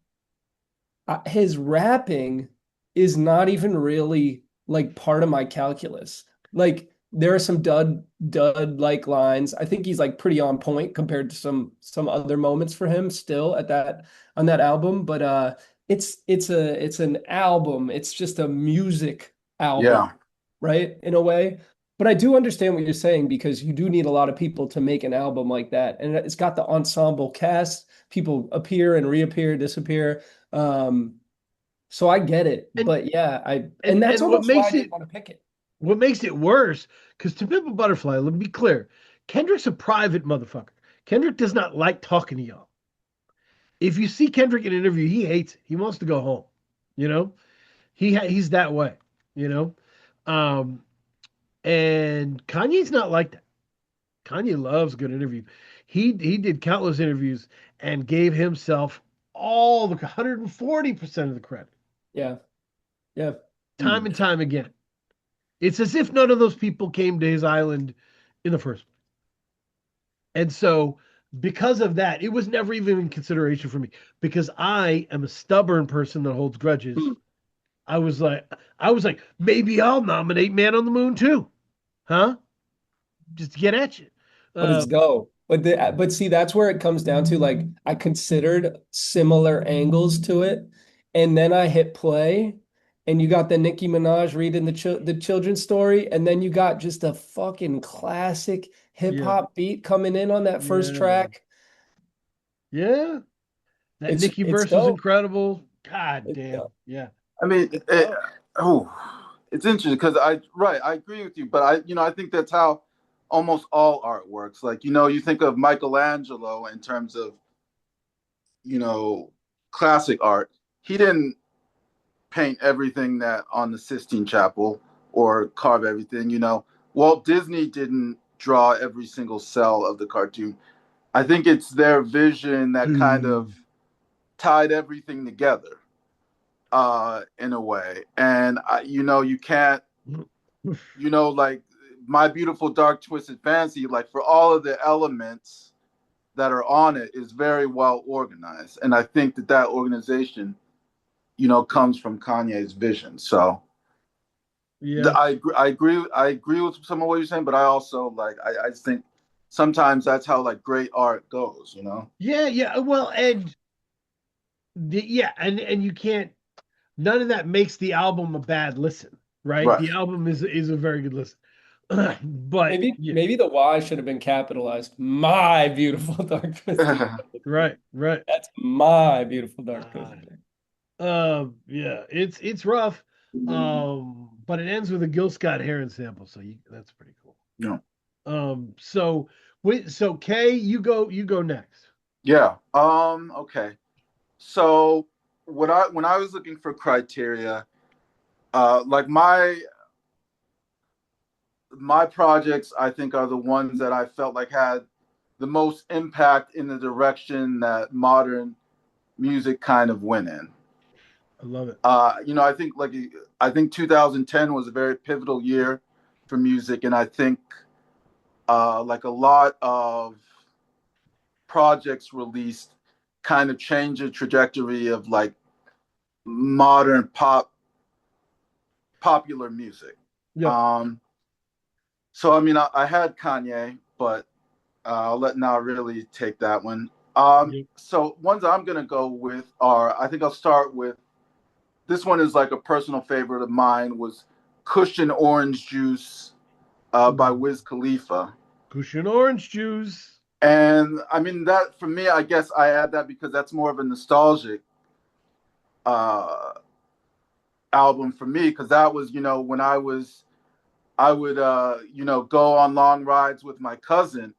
his rapping is not even really like part of my calculus. Like there are some dud like lines. I think he's like pretty on point compared to some other moments for him still at that on that album. But it's an album. It's just a music album, Yeah. right? In a way. But I do understand what you're saying because you do need a lot of people to make an album like that. And it's got the ensemble cast. People appear and reappear, disappear. Um, so I get it, And but yeah, and and that's and what almost why I makes didn't it want to pick it. what makes it worse, because To Pimp a Butterfly, let me be clear, Kendrick's a private motherfucker. Kendrick does not like talking to y'all. If you see Kendrick in an interview, he hates it. He wants to go home. You know, he's that way. You know, um, and Kanye's not like that. Kanye loves a good interview. He did countless interviews and gave himself all the 140% of the credit, Yeah, yeah. time and time again. It's as if none of those people came to his island in the first place. And so, because of that, it was never even in consideration for me because I am a stubborn person that holds grudges. Hmm. I was like, maybe I'll nominate Man on the Moon too, huh? Just to get at you. But Uh, it's go. But see, that's where it comes down to like I considered similar angles to it, and then I hit play, and you got the Nicki Minaj reading the children's story, and then you got just a fucking classic hip yeah, hop beat coming in on that first yeah, track. yeah. That Nicki It's verse was dope. incredible. God It's damn. dope. I mean, It's dope. it's interesting because I agree with you, but I think that's how almost all art works. Like, you think of Michelangelo in terms of, you know, classic art. He didn't paint everything that on the Sistine Chapel or carve everything. Walt Disney didn't draw every single cell of the cartoon. I think it's their vision that kind of tied everything together in a way. And you can't, like My Beautiful Dark Twisted Fantasy, like for all of the elements that are on it is very well organized. And I think that organization, comes from Kanye's vision. So Yeah. I agree with some of what you're saying, but I also I just think sometimes that's how like great art goes. Yeah, yeah. Well, and you can't. None of that makes the album a bad listen, right? Right. The album is a very good listen, but Maybe yeah, maybe the Y should have been capitalized. My beautiful dark twisted. right, right. That's my beautiful dark God. twisted. Yeah, it's rough. Um, but it ends with a Gil Scott Heron sample, so that's pretty cool. Yeah. So wait, so Kay, you go next. Yeah. Okay. So when I was looking for criteria, like my projects, I think, are the ones that I felt like had the most impact in the direction that modern music kind of went in. I love it. I think 2010 was a very pivotal year for music, and I think like a lot of projects released kind of changed the trajectory of like modern popular music. Yeah. So I mean, I had Kanye, but I'll let NAHreally take that one. Yeah. So ones I'm gonna go with are, I think I'll start with, this one is like a personal favorite of mine, was Cushion Orange Juice by Wiz Khalifa. Cushion Orange Juice. And I mean, that for me, I guess I add that because that's more of a nostalgic album for me, because that was, when I would go on long rides with my cousin,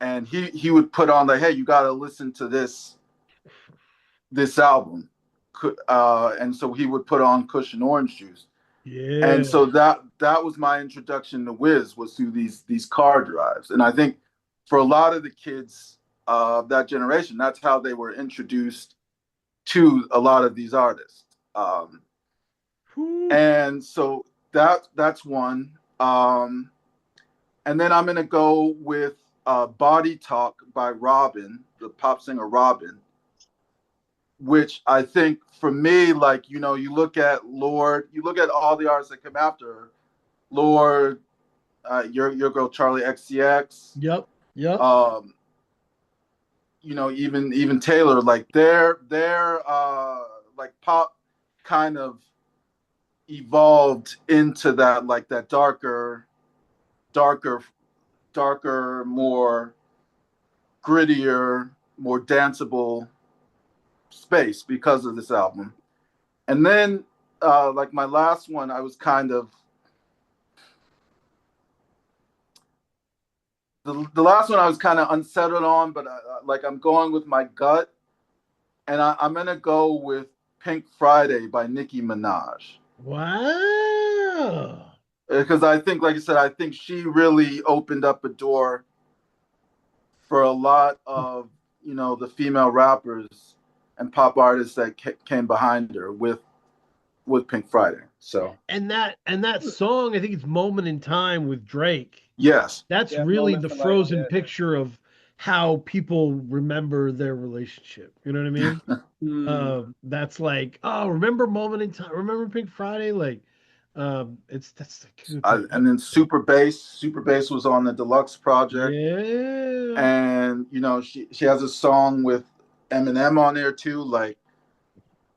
and he would put on like, hey, you got to listen to this album, and so he would put on Cushion Orange Juice. Yeah. And so that was my introduction to Wiz, was through these car drives. And I think for a lot of the kids of that generation, that's how they were introduced to a lot of these artists. And so that's one. And then I'm gonna go with Body Talk by Robin, the pop singer Robin, which I think for me, like, you look at Lord, you look at all the artists that come after her, Lord, your girl Charlie XCX. Yep. Even Taylor, like their like pop kind of evolved into that, like that darker, more grittier, more danceable space because of this album. And then like my last one, I was kind of the last one I was kind of unsettled on, but like I'm going with my gut, and I'm gonna go with Pink Friday by Nicki Minaj. Wow. Because I think, like I said, I think she really opened up a door for a lot of the female rappers and pop artists that came behind her with Pink Friday. So and that song, I think it's Moment in Time with Drake. yes, That's Yeah, really Moment the for Life, frozen yeah. picture of how people remember their relationship. You know what I mean? That's like, oh, remember Moment in Time? Remember Pink Friday? Like, that's the good. and then Super Bass was on the deluxe project, Yeah. and she has a song with Eminem on there too. Like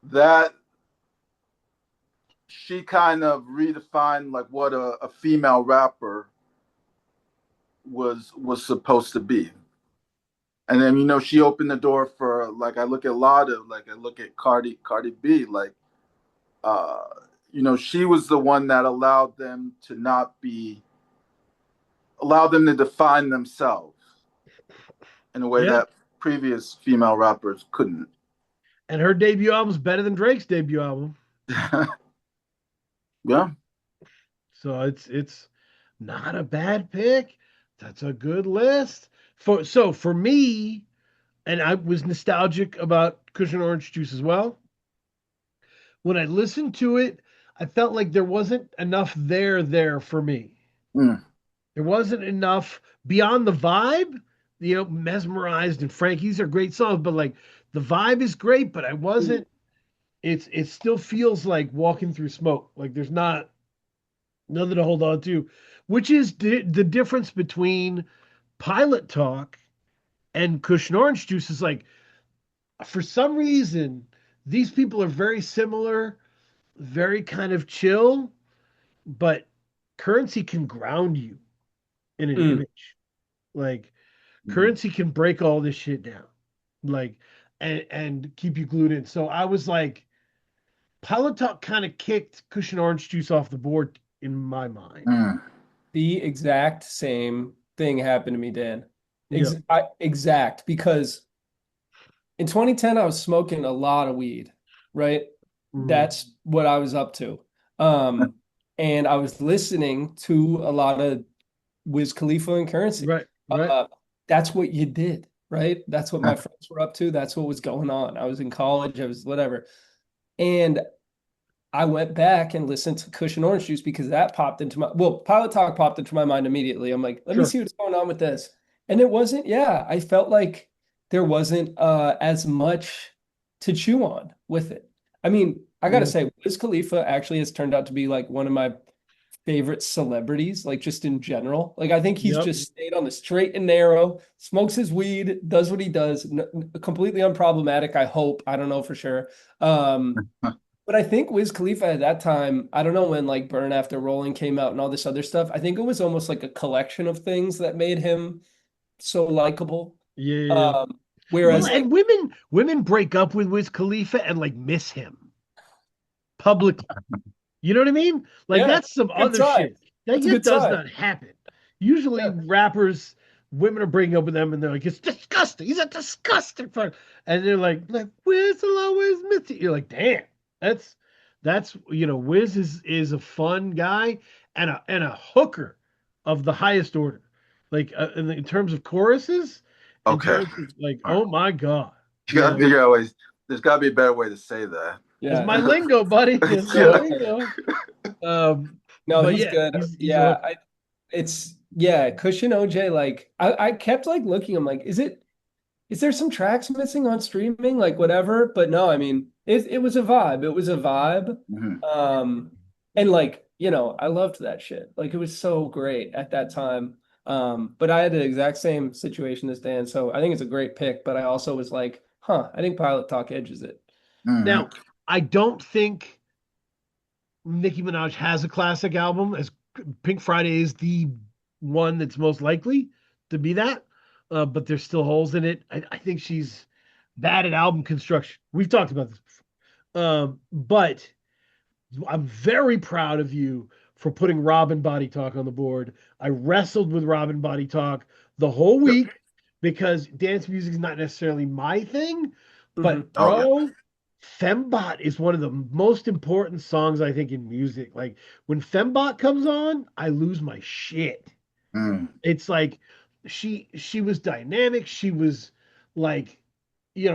that, she kind of redefined like what a female rapper was supposed to be. And then she opened the door for, like, I look at Cardi B, like she was the one that allowed them to define themselves in a way Yeah. that previous female rappers couldn't. And her debut album's better than Drake's debut album. Yeah. So it's not a bad pick. That's a good list. For me, and I was nostalgic about Cushion Orange Juice as well. When I listened to it, I felt like there wasn't enough there for me. Mm. There wasn't enough beyond the vibe. Mesmerized and Frank, these are great songs, but like the vibe is great, but I wasn't. It still feels like walking through smoke. Like there's nothing to hold on to, which is the difference between Pilot Talk and Cushion Orange Juice. Is like, for some reason, these people are very similar, very kind of chill, but Currency can ground you in an image. Like Currency can break all this shit down, like, and keep you glued in. So I was like, Pilot Talk kind of kicked Cushion Orange Juice off the board in my mind. Mm. The exact same thing happened to me, Dan. Yeah. Exact, because in 2010 I was smoking a lot of weed, right? That's what I was up to. Um, and I was listening to a lot of Wiz Khalifa and Currency. Right, right. That's what you did, right? That's what my friends were up to. That's what was going on. I was in college, I was whatever. And I went back and listened to Cushion Orange Juice because that popped into my, well, Pilot Talk popped into my mind immediately. I'm like, let me Sure. see what's going on with this. And it wasn't, yeah, I felt like there wasn't as much to chew on with it. I mean, I gotta say, Wiz Khalifa actually has turned out to be like one of my favorite celebrities, like just in general. Like I think he's Yep. just stayed on the straight and narrow, smokes his weed, does what he does, completely unproblematic, I hope. I don't know for sure. But I think Wiz Khalifa at that time, I don't know when like Burn After Rolling came out and all this other stuff. I think it was almost like a collection of things that made him so likable. Yeah. Well, Whereas like, and women break up with Wiz Khalifa and like miss him publicly. You know what I mean? Like yeah, that's some good other sign. shit. That's a That good does sign. not happen. Usually Yeah. rappers, women are breaking up with them and they're like, it's disgusting. He's a disgusting fuck. And they're like Wiz will always miss you. You're like, damn, that's Wiz is a fun guy and a hooker of the highest order. Like in terms of choruses, in Okay. terms of like, All right. oh my God. You gotta figure out ways. There's gotta be a better way to say that. It's Yeah. my lingo, buddy. It's my Yeah. lingo. No, But he's yeah, good. he's a Yeah, hooker. it's yeah, Cushion OJ, like I kept like looking, I'm like, is there some tracks missing on streaming? Like whatever. But no, I mean, it was a vibe. It was a vibe. Mhm. And like, I loved that shit. Like it was so great at that time. But I had the exact same situation as Dan. So I think it's a great pick, but I also was like, I think Pilot Talk edges it. Mhm. Now, I don't think Nicki Minaj has a classic album, as Pink Friday is the one that's most likely to be that. But there's still holes in it. I think she's bad at album construction. We've talked about this before. But I'm very proud of you for putting Robin Body Talk on the board. I wrestled with Robin Body Talk the whole Yep. week because dance music is not necessarily my thing. But Oh yeah. bro, Fembot is one of the most important songs I think in music. Like when Fembot comes on, I lose my shit. Mm. It's like she was dynamic. She was like,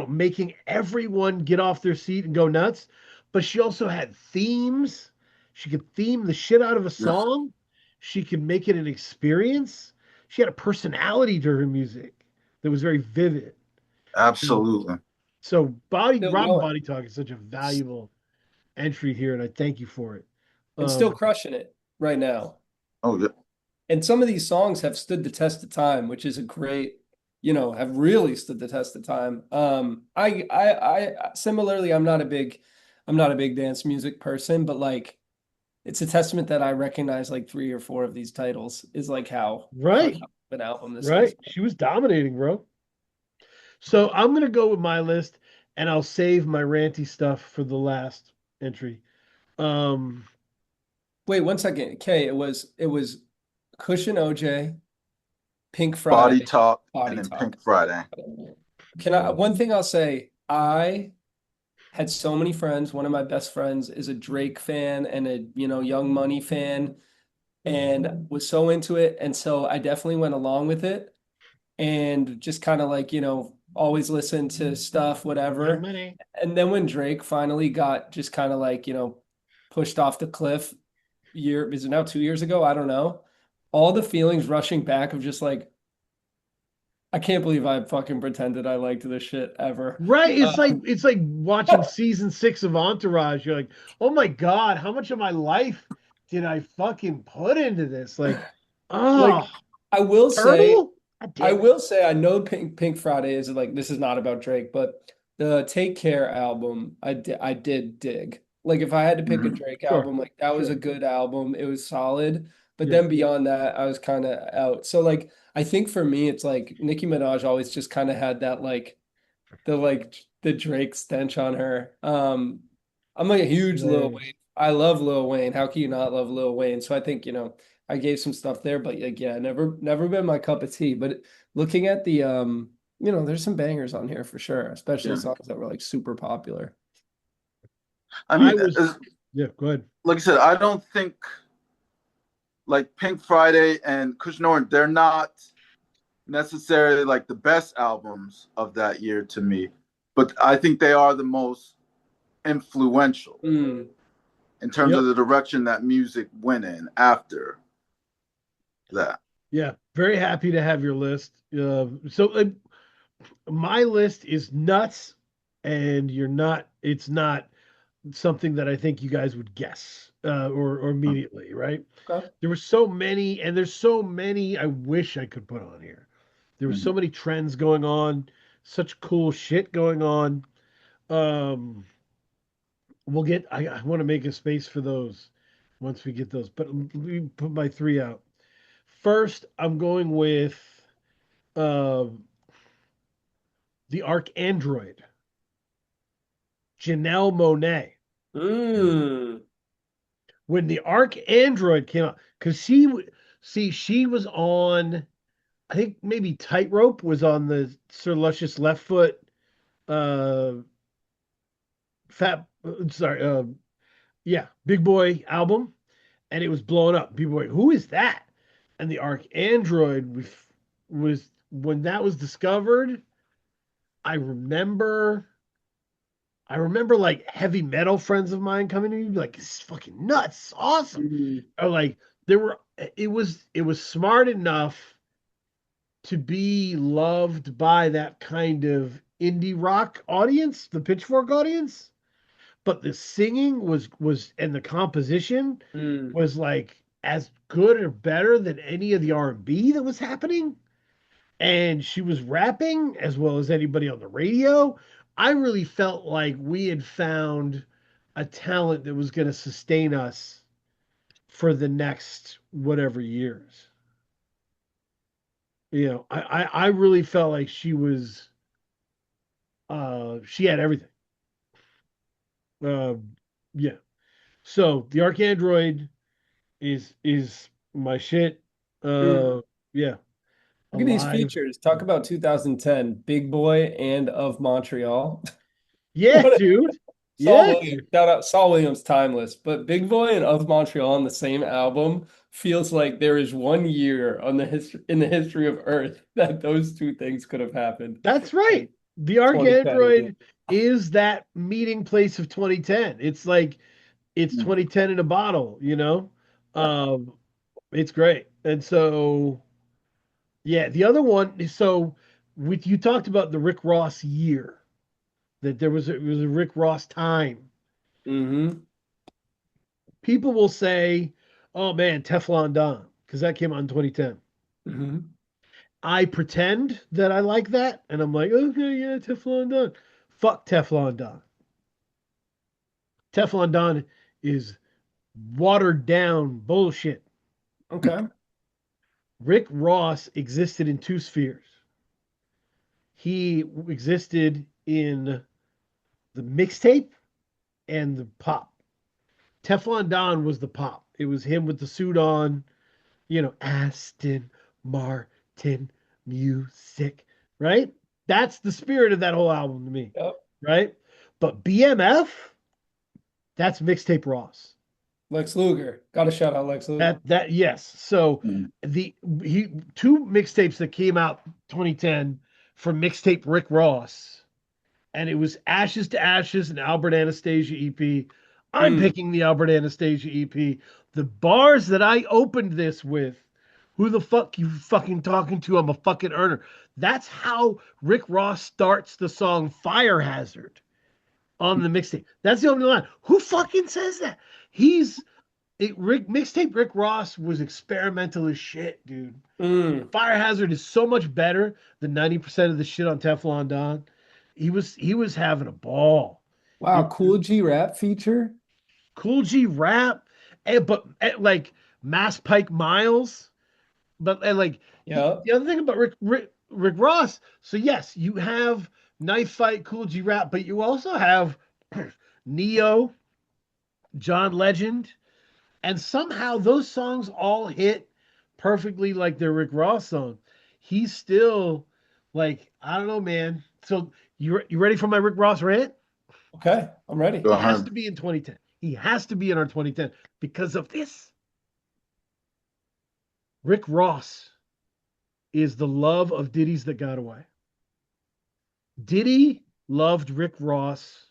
making everyone get off their seat and go nuts. But she also had themes. She could theme the shit out of a Yeah. song. She could make it an experience. She had a personality to her music that was very vivid. Absolutely. So Still Robin going. Body Talk is such a valuable entry here, and I thank you for it. And still crushing it right now. Oh yeah. And some of these songs have stood the test of time, which is a great, have really stood the test of time. I similarly, I'm not a big dance music person, but like, it's a testament that I recognize like 3 or 4 of these titles is like how Right, phenomenal of an album this right. is. She was dominating, bro. So I'm gonna go with my list, and I'll save my ranty stuff for the last entry. Um, Wait, 1 second. Okay, it was Cushion OJ, Pink Body Friday, Talk and Body then Talk. Pink Friday. One thing I'll say, I had so many friends. One of my best friends is a Drake fan and a, Young Money fan and was so into it. And so I definitely went along with it and just kind of like, always listen to stuff, Young whatever. Money. And then when Drake finally got just kind of like, pushed off the cliff is it now 2 years ago? I don't know. All the feelings rushing back of just like, I can't believe I fucking pretended I liked this shit ever. Right. Um, It's like watching season 6 of Entourage. You're like, oh my God, how much of my life did I fucking put into this? Like, like oh, I will say, Turtle? God damn it. I know Pink Friday is like this is not about Drake, but the Take Care album, I did dig. Like if I had to pick a Mhm. Drake Sure. album, like that was a Sure. good album. It was solid. But Yeah. then beyond that, I was kind of out. So like I think for me, it's like Nicki Minaj always just kind of had that like the Drake stench on her. I'm like a huge Lil Same. Wayne. I love Lil Wayne. How can you not love Lil Wayne? So I think, I gave some stuff there, but like, yeah, never been my cup of tea. But looking at the there's some bangers on here for sure, especially Yeah. songs that were like super popular. I I mean, was, yeah, go ahead. like I said, I don't think like Pink Friday and Cushion Orange, they're not necessarily like the best albums of that year to me, but I think they are the most influential Mm. in terms Yep. of the direction that music went in after that. Yeah, very happy to have your list. My list is nuts, and it's not something that I think you guys would guess or immediately, right? Okay. There were so many, and there's so many I wish I could put on here. There were so many trends going on, such cool shit going on. Um, I want to make a space for those once we get those, but let me put my three out. First, I'm going with um the Arcandroid, Janelle Monáe. Mm. When the Arcandroid came out, because she was on, I think maybe Tightrope was on the Sir Luscious Left Foot, uh, Fat, sorry, yeah, Big Boy album, and it was blowing up. People were like, who is that? And the Arcandroid was when that was discovered. I remember I remember like heavy metal friends of mine coming to me like, "This is fucking nuts, it's awesome." Mm. Or like there were it was smart enough to be loved by that kind of indie rock audience, the Pitchfork audience, but the singing was and the composition Mm. was like as good or better than any of the R&B that was happening, and she was rapping as well as anybody on the radio. I really felt like we had found a talent that was going to sustain us for the next whatever years. I really felt like she had everything. Uh, yeah. So the Arcandroid is my shit. Mm. Yeah. Look at these Alive. features. Talk about 2010, Big Boy and Of Montreal. Yeah, What a dude. Saul Yeah. Williams, shout out Saul Williams, timeless. But Big Boy and Of Montreal on the same album feels like there is one year on the history in the history of Earth that those two things could have happened. That's right. And The 2010 is it. Arcandroid is that meeting place of 2010. It's like it's 2010 in a bottle, you know? Um, it's great. And so yeah, the other one is so with you talked about the Rick Ross year, that it was a Rick Ross time. Mm-hmm. People will say, "Oh man, Teflon Don," because that came out in 2010. Mm-hmm. I pretend that I like that, and I'm like, okay, yeah, Teflon Don. Fuck Teflon Don. Teflon Don is watered down bullshit. Okay. Rick Ross existed in two spheres. He existed in the mixtape and the pop. Teflon Don was the pop. It was him with the suit on, Aston Martin music, right? That's the spirit of that whole album to me, Yep. right? But BMF, that's mixtape Ross. Lex Luger. Got to shout out Lex Luger. That yes. So Mm. the he two mixtapes that came out 2010 for mixtape Rick Ross, and it was Ashes to Ashes and Albert Anastasia EP. I'm Mm. picking the Albert Anastasia EP. The bars that I opened this with, who the fuck you fucking talking to? I'm a fucking earner. That's how Rick Ross starts the song Fire Hazard on the mixtape. That's the only line. Who fucking says that? Mixtape Rick Ross was experimental as shit, dude. Mm. Fire Hazard is so much better than 90% of the shit on Teflon Don. He was having a ball. Wow, It, Cool G rap feature. Cool G rap, like Mass Pike Miles, and like Yeah. the other thing about Rick Ross. So yes, you have Knife Fight, Cool G rap, but you also have Neo. John Legend, and somehow those songs all hit perfectly like their Rick Ross song. He's still like, I don't know, man. So you ready for my Rick Ross rant? Okay, I'm ready. Go He has ahead. to be in 2010. He has to be in our 2010 because of this. Rick Ross is the love of Ditties That Got Away. Diddy loved Rick Ross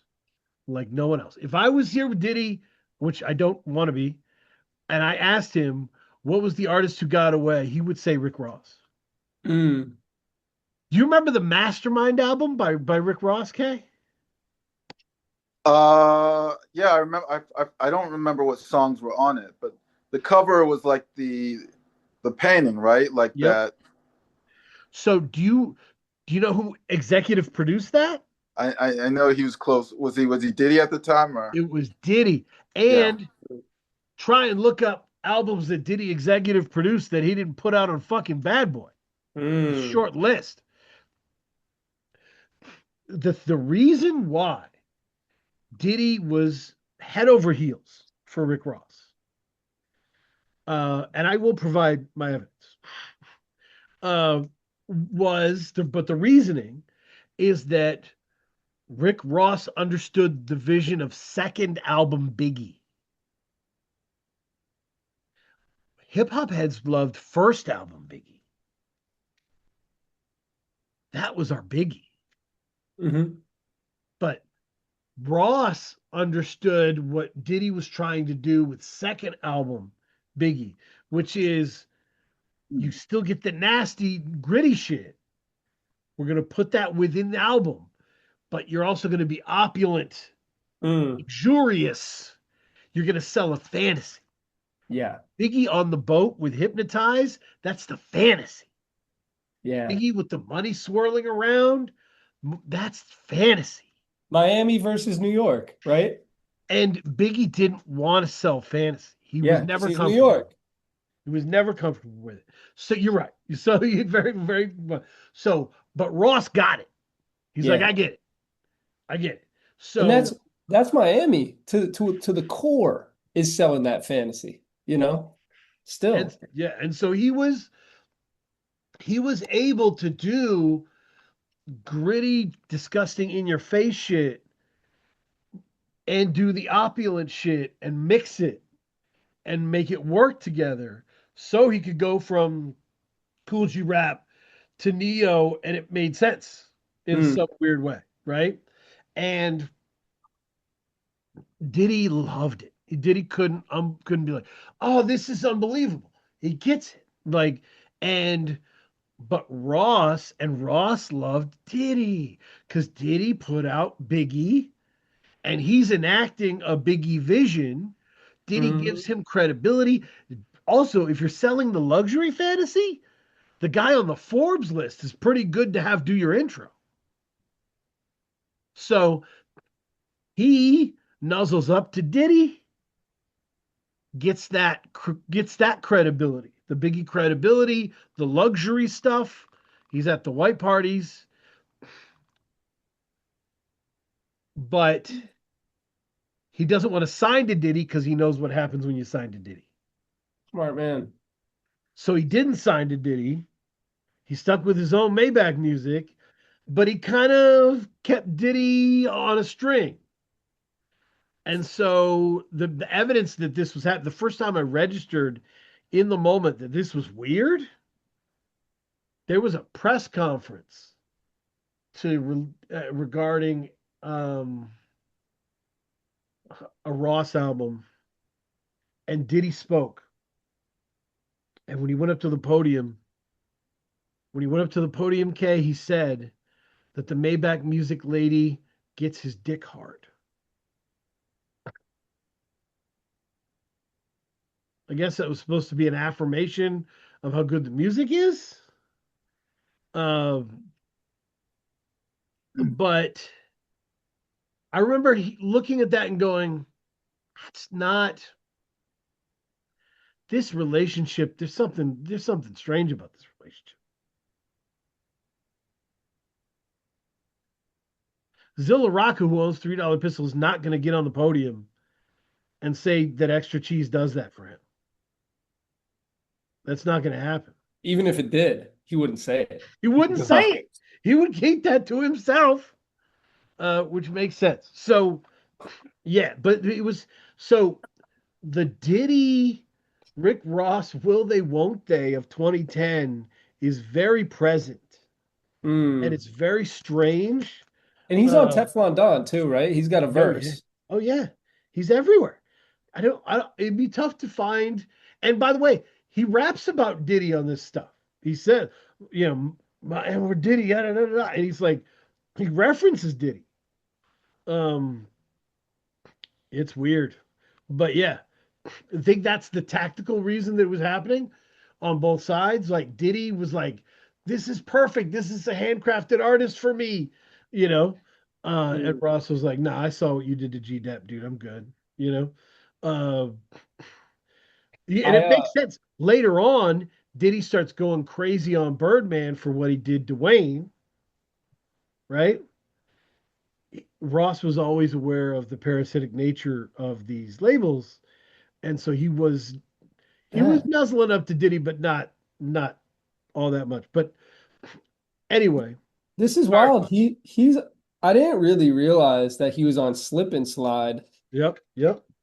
like no one else. If I was here with Diddy, which I don't want to be, and I asked him what was the artist who got away, he would say Rick Ross. Mm. Do you remember the Mastermind album by Rick Ross, Kay? Yeah, I remember. I don't remember what songs were on it, but the cover was like the painting, right? Like Yep. that. So do you know who executive produced that? I know he was close. Was he Diddy at the time or? It was Diddy. Yeah. And try and look up albums that Diddy executive produced that he didn't put out on fucking Bad Boy. It's a Mm. short list. The reason why Diddy was head over heels for Rick Ross, and I will provide my evidence, but the reasoning is that Rick Ross understood the vision of second album Biggie. Hip hop heads loved first album Biggie. That was our Biggie. Mm-hmm. But Ross understood what Diddy was trying to do with second album Biggie, which is you still get the nasty, gritty shit. We're going to put that within the album, but you're also going to be opulent, Mm. luxurious. You're going to sell a fantasy. Yeah. Biggie on the boat with Hypnotize, that's the fantasy. Yeah. Biggie with the money swirling around, that's fantasy. Miami versus New York, right? And Biggie didn't want to sell fantasy. He was Yeah, 'cause never he's New comfortable. York. He was never comfortable with it. So you're right. So you very, very so, but Ross got it. He's like, Yeah. I get it. I get it. And So that's Miami to the core is selling that fantasy, you know? and Still. yeah, and so he was able to do gritty, disgusting in your face shit and do the opulent shit and mix it and make it work together. So he could go from Cool G Rap to Neo and it made sense in Mm. some weird way, right? And Diddy loved it. Diddy couldn't be like, oh, this is unbelievable. He gets it. Like, and but Ross loved Diddy because Diddy put out Biggie and he's enacting a Biggie vision. Diddy gives Mhm. him credibility. Also, if you're selling the luxury fantasy, the guy on the Forbes list is pretty good to have do your intro. So he nuzzles up to Diddy, gets that credibility, the Biggie credibility, the luxury stuff. He's at the white parties, but he doesn't want to sign to Diddy because he knows what happens when you sign to Diddy. Smart man. So he didn't sign to Diddy. He stuck with his own Maybach music, but he kind of kept Diddy on a string. And so the evidence that this was happening, the first time I registered in the moment that this was weird, there was a press conference regarding a Ross album, and Diddy spoke. And when he went up to the podium, Kay, he said that the Maybach music lady gets his dick hard. I guess that was supposed to be an affirmation of how good the music is. Um, but I remember looking at that and going, that's not this relationship. There's something strange about this relationship. Zilla Rocca, who owns $3 Pistol, is not going to get on the podium and say that extra cheese does that for him. That's not going to happen. Even if it did, he wouldn't say it. He wouldn't No. say it. He would keep that to himself, which makes sense. So, yeah, but it was so the Diddy, Rick Ross, Will They, Won't They of 2010 is very present and it's very strange. And he's on Teflon Don too, right? He's got a Oh, yeah. verse. Oh, yeah. He's everywhere. I don't, it'd be tough to find. And by the way, he raps about Diddy on this stuff. He said, you know, and we're Diddy, yada, yada, yada. And he's like, he references Diddy. It's weird. But yeah, I think that's the tactical reason that it was happening on both sides. Like Diddy was like, this is perfect. This is a handcrafted artist for me, you know. And Ross was like, nah, I saw what you did to G-Dep, dude. I'm good, you know. Yeah, and it makes sense. Later on, Diddy starts going crazy on Birdman for what he did to Wayne, right? Ross was always aware of the parasitic nature of these labels, and so he was nuzzling up to Diddy, but not all that much. But anyway, this is wild. He's I didn't really realize that he was on Slip and Slide. Yep.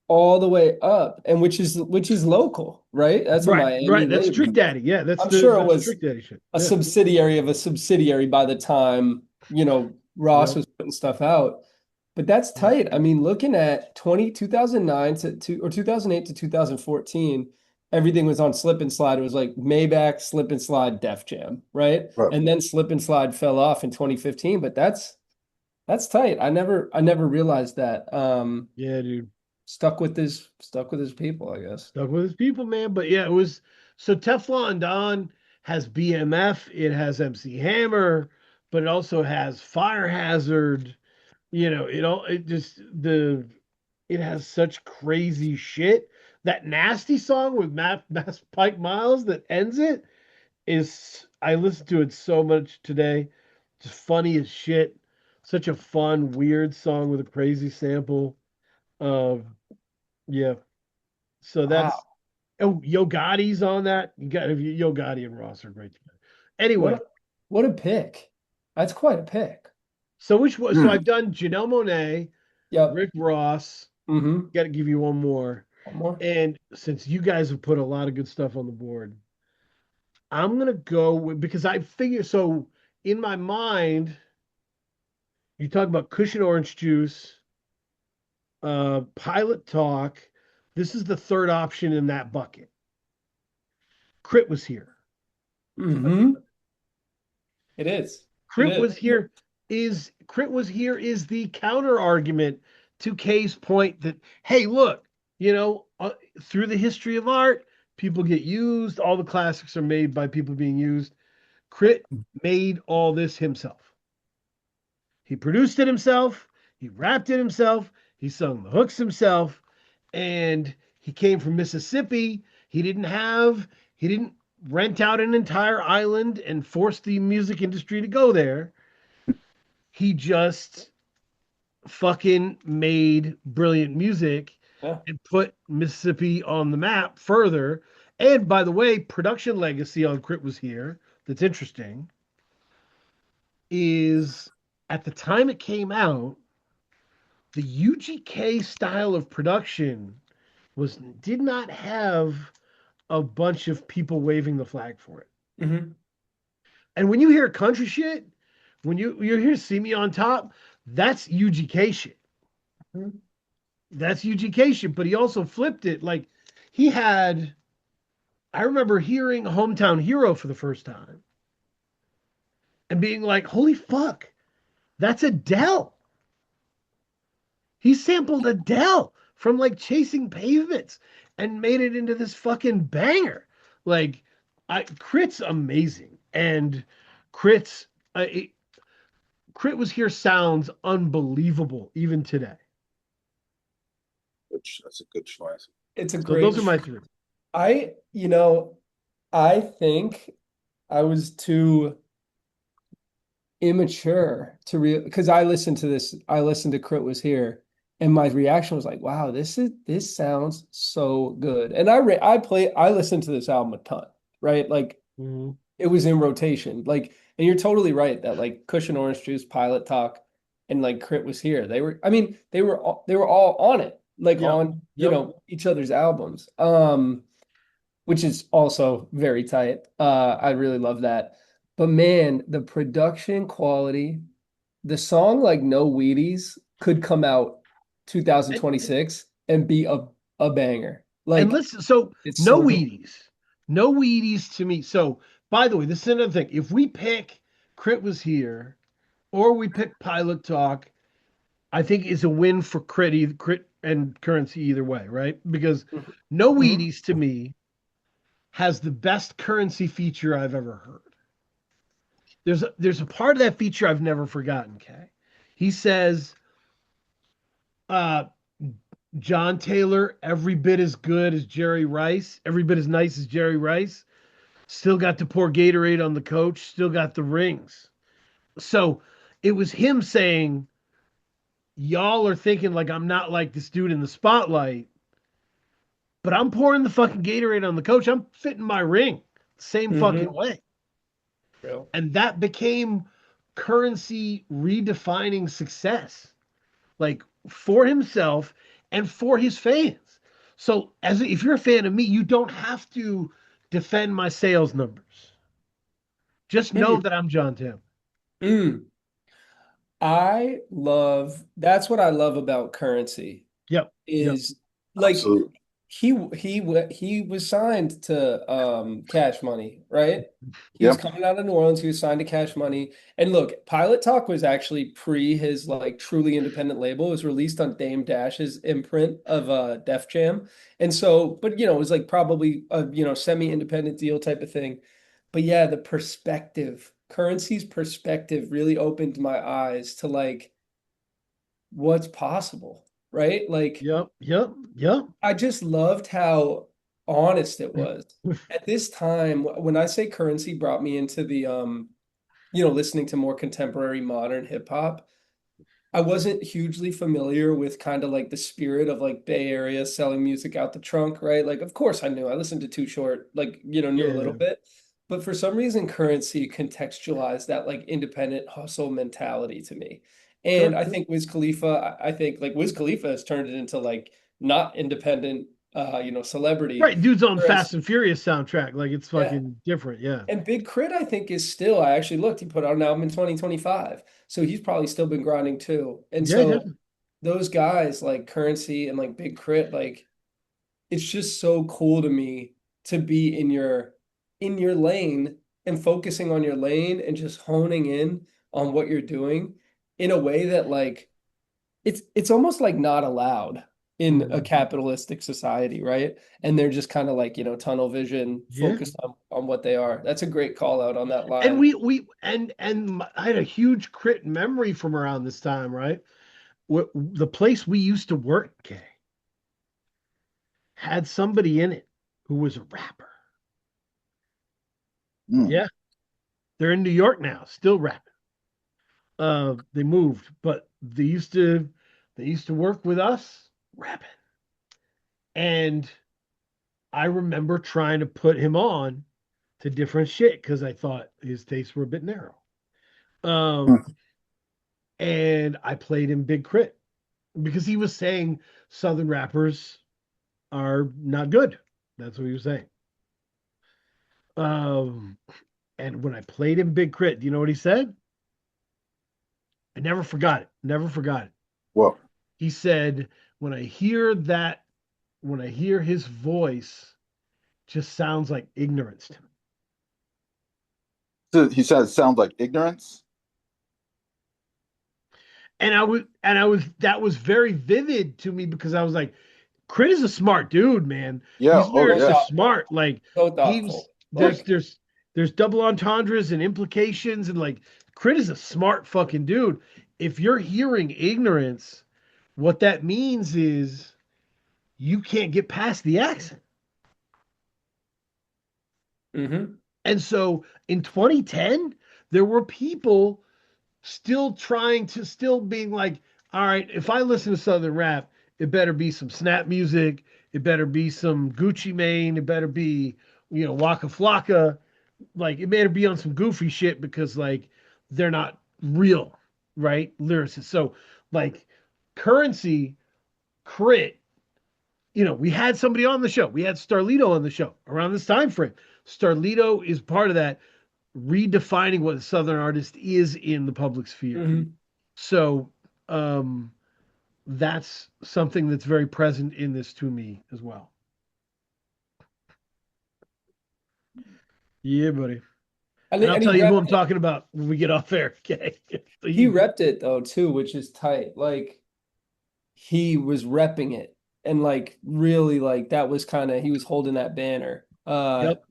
All the way up, and which is local, right? That's a Miami right. That's label. Trick Daddy. Yeah, I'm sure it was Trick Daddy shit. A subsidiary of a subsidiary by the time, Ross was putting stuff out. But that's tight. I mean, looking at 2009 or 2008 to 2014, everything was on Slip and Slide. It was like Maybach, Slip and Slide, Def Jam, right? And then Slip and Slide fell off in 2015, but that's tight. I never realized that. Yeah, dude. Stuck with his people, I guess. Stuck with his people, man. But yeah, it was so Teflon Don has BMF, it has MC Hammer, but it also has Fire Hazard. You know, it has such crazy shit. That nasty song with Mass Pike Miles that ends it is I listened to it so much today. Just funny as shit. Such a fun, weird song with a crazy sample. Yeah. So that's Yo Gotti's on that. You got Yo Gotti and Ross are great together. Anyway, what a pick. That's quite a pick. So which one? So I've done Janelle Monáe, Rick Ross. Got to give you one more. And since you guys have put a lot of good stuff on the board, I'm gonna go with, because I figure so in my mind, you talk about Cushion Orange Juice, Pilot Talk. This is the third option in that bucket. Crit was here. It is. Crit was here is the counter argument to Kay's point that, hey, look, through the history of art, people get used. All the classics are made by people being used. Crit made all this himself. He produced it himself. He rapped it himself. He sung the hooks himself. And he came from Mississippi. He didn't rent out an entire island and force the music industry to go there. He just fucking made brilliant music and put Mississippi on the map further. And by the way, production legacy on Crit Was Here, that's interesting, is at the time it came out, the UGK style of production did not have a bunch of people waving the flag for it. And when you hear country shit, when you hear See Me on Top, that's UGK shit. That's UGK shit. But he also flipped it. Like I remember hearing Hometown Hero for the first time and being like, holy fuck, that's Adele. He sampled Adele from like Chasing Pavements and made it into this fucking banger. Like, Crit's amazing. And Crit Was Here sounds unbelievable even today. That's a good choice. It's a great. Those are my three. I think I was too immature to because I listened to Crit Was Here, And my reaction was like, wow, this sounds so good. And I listened to this album a ton, right? Like Mhm. it was in rotation. Like, and you're totally right that like Cushion Orange Juice, Pilot Talk, and like Crit was here. I mean, they were all on it, like Yep. on, Yep. each other's albums. Which is also very tight. I really love that. But man, the production quality, the song like No Wheaties could come out And, 2026 and be a banger. and Like listen, so it's no so good. Wheaties. No Wheaties to me. So, by the way, this is another thing. If we pick Crit was here or we pick Pilot Talk, I think is a win for Crit and Currency either way, right? Because No Mhm. Wheaties to me has the best Currency feature I've ever heard. There's a part of that feature I've never forgotten, Kay. He says, uh, John Taylor, every bit as good as Jerry Rice, every bit as nice as Jerry Rice, still got to pour Gatorade on the coach, still got the rings. So it was him saying, y'all are thinking like I'm not like this dude in the spotlight, but I'm pouring the fucking Gatorade on the coach. I'm fitting my ring same fucking Mhm. way. Real. And that became Currency redefining success, like for himself and for his fans. So if you're a fan of me, you don't have to defend my sales numbers. Just know Mm. that I'm John Tim. Mm. That's what I love about Currency Yep. Yep. is like Absolutely. he was signed to Cash Money, right? He was Yep. coming out of New Orleans, he was signed to Cash Money. And look, Pilot Talk was actually pre his like truly independent label. It was released on Dame Dash's imprint of Def Jam. And so, but it was like probably a semi-independent deal type of thing. But yeah, the perspective, Currency's perspective really opened my eyes to like what's possible, right? Like Yep. Yep. Yep. I just loved how honest it was. At this time, when I say Currency brought me into the listening to more contemporary modern hip hop, I wasn't hugely familiar with kind of like the spirit of like Bay Area selling music out the trunk, right? Like of course I knew. I listened to Too Short, like, knew a little Yeah. bit. But for some reason, Currency contextualized that like independent hustle mentality to me. And Sure. I think Wiz Khalifa, I think like Wiz Khalifa has turned it into like not independent celebrity. Right. Dude's on Whereas, Fast and Furious soundtrack. Like it's yeah. fucking different. Yeah. And Big Crit, I think, is still, I actually looked, he put out an album in 2025. So he's probably still been grinding too. And Yeah. so Definitely. those guys like Currency and like Big Crit, like it's just so cool to me to be in your lane and focusing on your lane and just honing in on what you're doing in a way that like it's almost like not allowed in a Mhm. capitalistic society, right? And they're just kind of like, tunnel vision Yeah. focused on what they are. That's a great call out on that And line. I had a huge Crit memory from around this time, right? The place we used to work, Kay, had somebody in it who was a rapper. Mm. Yeah, they're in New York now, still rapping. They moved, but they used to work with us rapping. And I remember trying to put him on to different shit because I thought his tastes were a bit narrow. Um, Mm. and I played him Big Crit because he was saying Southern rappers are not good. That's what he was saying. Um, and when I played him Big Crit, do you know what he said? I never forgot it. Never forgot it. Well, He said, when I hear that, when I hear his voice, just sounds like ignorance to me. so he said it sounds like ignorance. That was very vivid to me because I was like, Crit is a smart dude, man. Yeah. These Oh So lyrics are yeah. thoughtful. smart. Like So he's thoughtful. there's Like, there's there's double entendres and implications and like Crit is a smart fucking dude. If you're hearing ignorance, what that means is you can't get past the accent. mm-hmm. And so in 2010, there were people still being like, all right, if I listen to Southern rap, it better be some snap music. It better be some Gucci Mane. It better be, Waka Flocka. Like, it better be on some goofy shit because, like, they're not real, right? Lyricists. So, like, Currency, Crit, we had somebody on the show. We had Starlito on the show around this time frame. Starlito is part of that redefining what a Southern artist is in the public sphere. Mhm. So, that's something that's very present in this to me as well. Yeah, buddy. And I'll And he tell you who I'm repped it. talking about when we get off air. Okay. So He repped it though too, which is tight. Like he was repping it and like really like that was kind of he was holding that banner. Yep.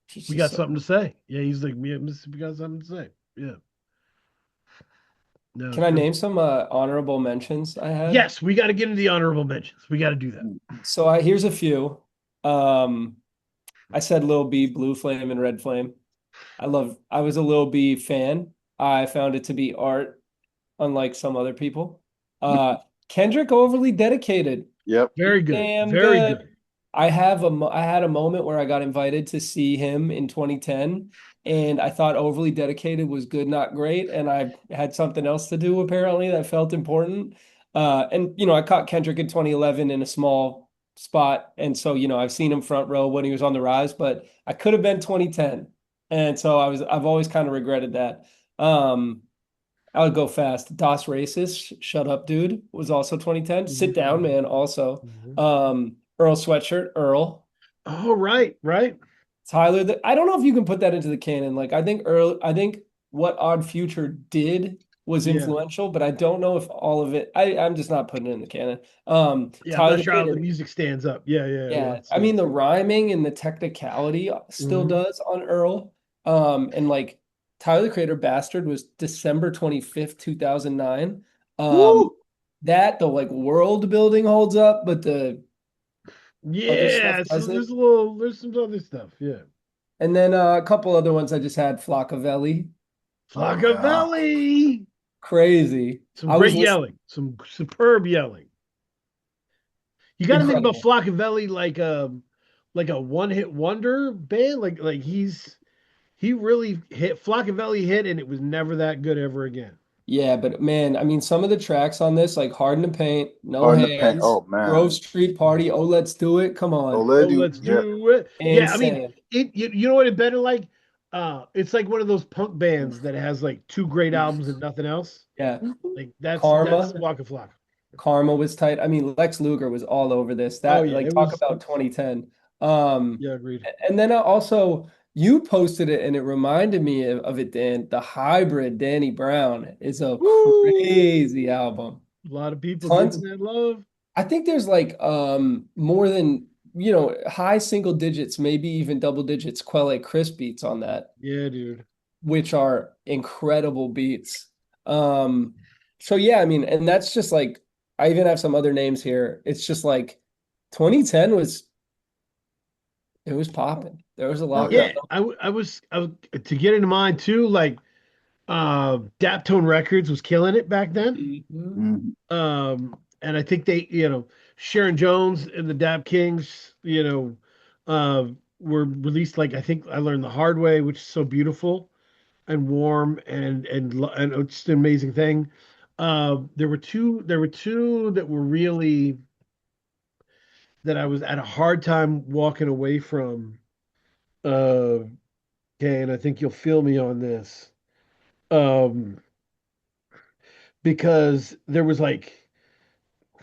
He's We just got so something to say. Yeah, he's like, yeah, Mississippi got something to say. Yeah. No, Can it's I good. name some honorable mentions I had? Yes, we got to get into the honorable mentions. We got to do that. So here's a few. Um, I said Lil B, Blue Flame, and Red Flame. I was a Lil B fan. I found it to be art, unlike some other people. Uh, Kendrick overly dedicated. Yep. Very good. Damn Very good. good. I had a moment where I got invited to see him in 2010, and I thought overly dedicated was good, not great, and I had something else to do apparently that felt important. And I caught Kendrick in 2011 in a small spot, and so I've seen him front row when he was on the rise, but I could have been 2010, and so I've always kind of regretted that. Um, I would go fast. Das Racist, Shut Up Dude was also 2010. Sit Down Man also. Mhm. Earl Sweatshirt, Earl. Oh, right, right. Tyler, I don't know if you can put that into the canon. Like I think what Odd Future did was Yeah. influential, but I don't know if all of it I'm just not putting it in the canon. Yeah, I'm Tyler not the sure how the Creator. music stands up. Yeah, yeah, yeah. Yeah, Let's I see. mean the rhyming and the technicality still Mhm. does on Earl. And like Tyler the Creator Bastard was December 25th, 2009. Um, Woo! that the like world building holds up, but the other stuff Yeah, so doesn't. there's some other stuff. Yeah. And then a couple other ones I just had Flockavelli. Oh yeah. Flockavelli. Crazy. Some I was great listening. yelling, some superb yelling. You got to think about Incredible. Flockavelli like a one-hit wonder band. Like he really hit Flockavelli hit, and it was never that good ever again. Yeah, but man, I mean, some of the tracks on this, like Hard in the Paint, No Hard in the paint. Hands, Oh Grove man. Street Party, Oh, Let's Do It. Come Oh, on. Oh, let you. let's Yeah. do it. Yeah, I mean, Insane. you know what it better like? It's like one of those punk bands that has like two great albums and nothing else. Yeah. Like that's Karma. Waka Flocka. Karma was tight. I mean, Lex Luger was all over this. Oh That yeah, like it talk was. about 2010. Um, Yeah, agreed. and then also you posted it and it reminded me of it, Dan. The Hybrid Danny Brown is a Woo! crazy album. A lot of people Tons. giving that love. I think there's like more than high single digits, maybe even double digits Quelle Chris beats on that, Yeah, dude. which are incredible beats. Um, so yeah, I mean, and that's just like I even have some other names here. It's just like 2010 was it was popping. There was a Oh lot yeah. Yeah, going on. I was to get into mine too. Like, Daptone Records was killing it back then. Mhm. Mhm. And I think they, Sharon Jones and the Dap Kings, were released like I think I learned the hard way, which is so beautiful and warm and it's just an amazing thing. There were two that were really that I was at a hard time walking away from. Uh, okay, and I think you'll feel me on this. Um, because there was like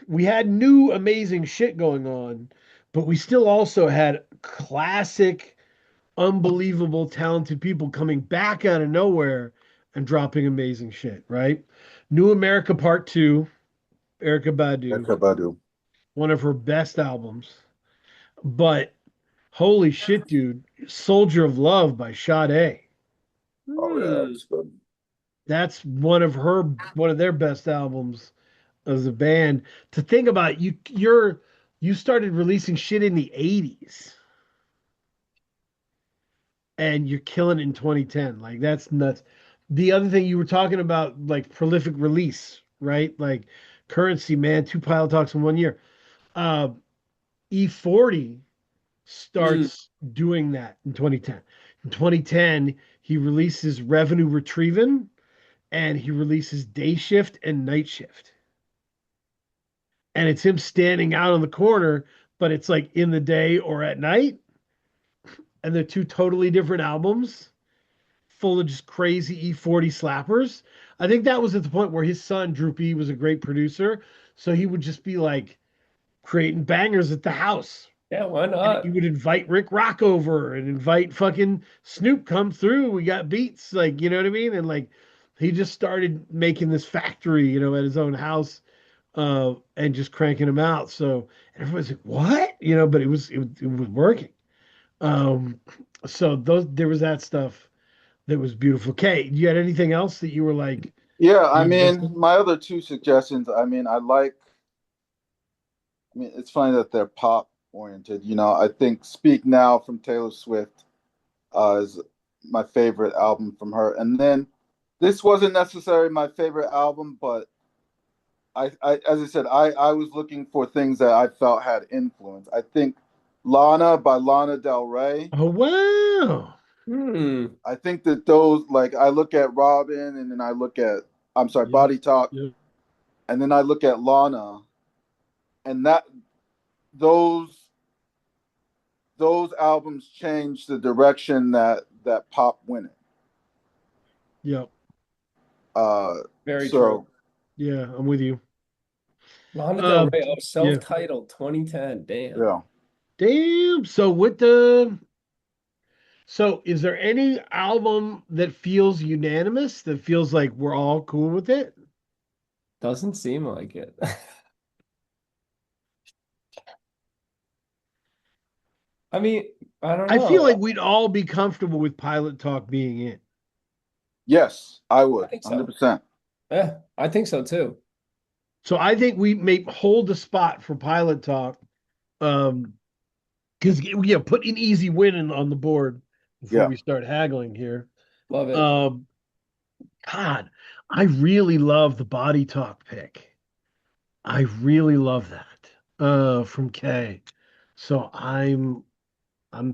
we had new amazing shit going on, but we still also had classic, unbelievable, talented people coming back out of nowhere and dropping amazing shit, right? New America Part 2, Erica Badu, Erykah Badu. one of her best albums. But holy shit, dude, Soldier of Love by Sade. Oh yeah, Hmm. it's good. That's one of their best albums as a band. To think about you started releasing shit in the 80s and you're killing it in 2010. Like that's nuts. The other thing you were talking about, like prolific release, right? Like Currency, man, 2 Pilot Talks in 1 year. Uh, E40 Mm. starts doing that in 2010. In 2010, he releases Revenue Retrieving and he releases Day Shift and Night Shift. And it's him standing out on the corner, but it's like in the day or at night. And they're two totally different albums full of just crazy E40 slappers. I think that was at the point where his son, Drew P, was a great producer. So he would just be like creating bangers at the house. Yeah, why And he not? would invite Rick Rock over and invite fucking Snoop come through. We got beats, like, you know what I mean? And like he just started making this factory, at his own house, and just cranking them out. So everyone's like, what? But it was working. Um, so there was that stuff that was beautiful. Kay, you had anything else that you were like, Yeah, I you're mean, missing? my other two suggestions, it's funny that they're pop oriented. I think Speak Now from Taylor Swift is my favorite album from her. And then this wasn't necessarily my favorite album, but as I said, I was looking for things that I felt had influence. I think Lana by Lana Del Rey. Oh wow. Hmm. I think that those, like, I look at Robin and then I look at, I'm sorry, Yeah, Body Talk, yeah, and then I look at Lana, and those those albums changed the direction that pop went in. yeah, Very true. So yeah. I'm with you. Lana Del Um, Rey, yeah. self-titled 2010. Damn. yeah, Damn. So is there any album that feels unanimous, that feels like we're all cool with it? Doesn't seem like it. I mean, I don't I feel know. like we'd all be comfortable with Pilot Talk being in. yes, I I would, think so. 100%. Yeah, I think so too. So I think we may hold the spot for Pilot Talk. Because put an easy win on the board before Yeah. we start haggling here. Love it. Um, God, I really love the Body Talk pick. I really love that from Kay. So I'm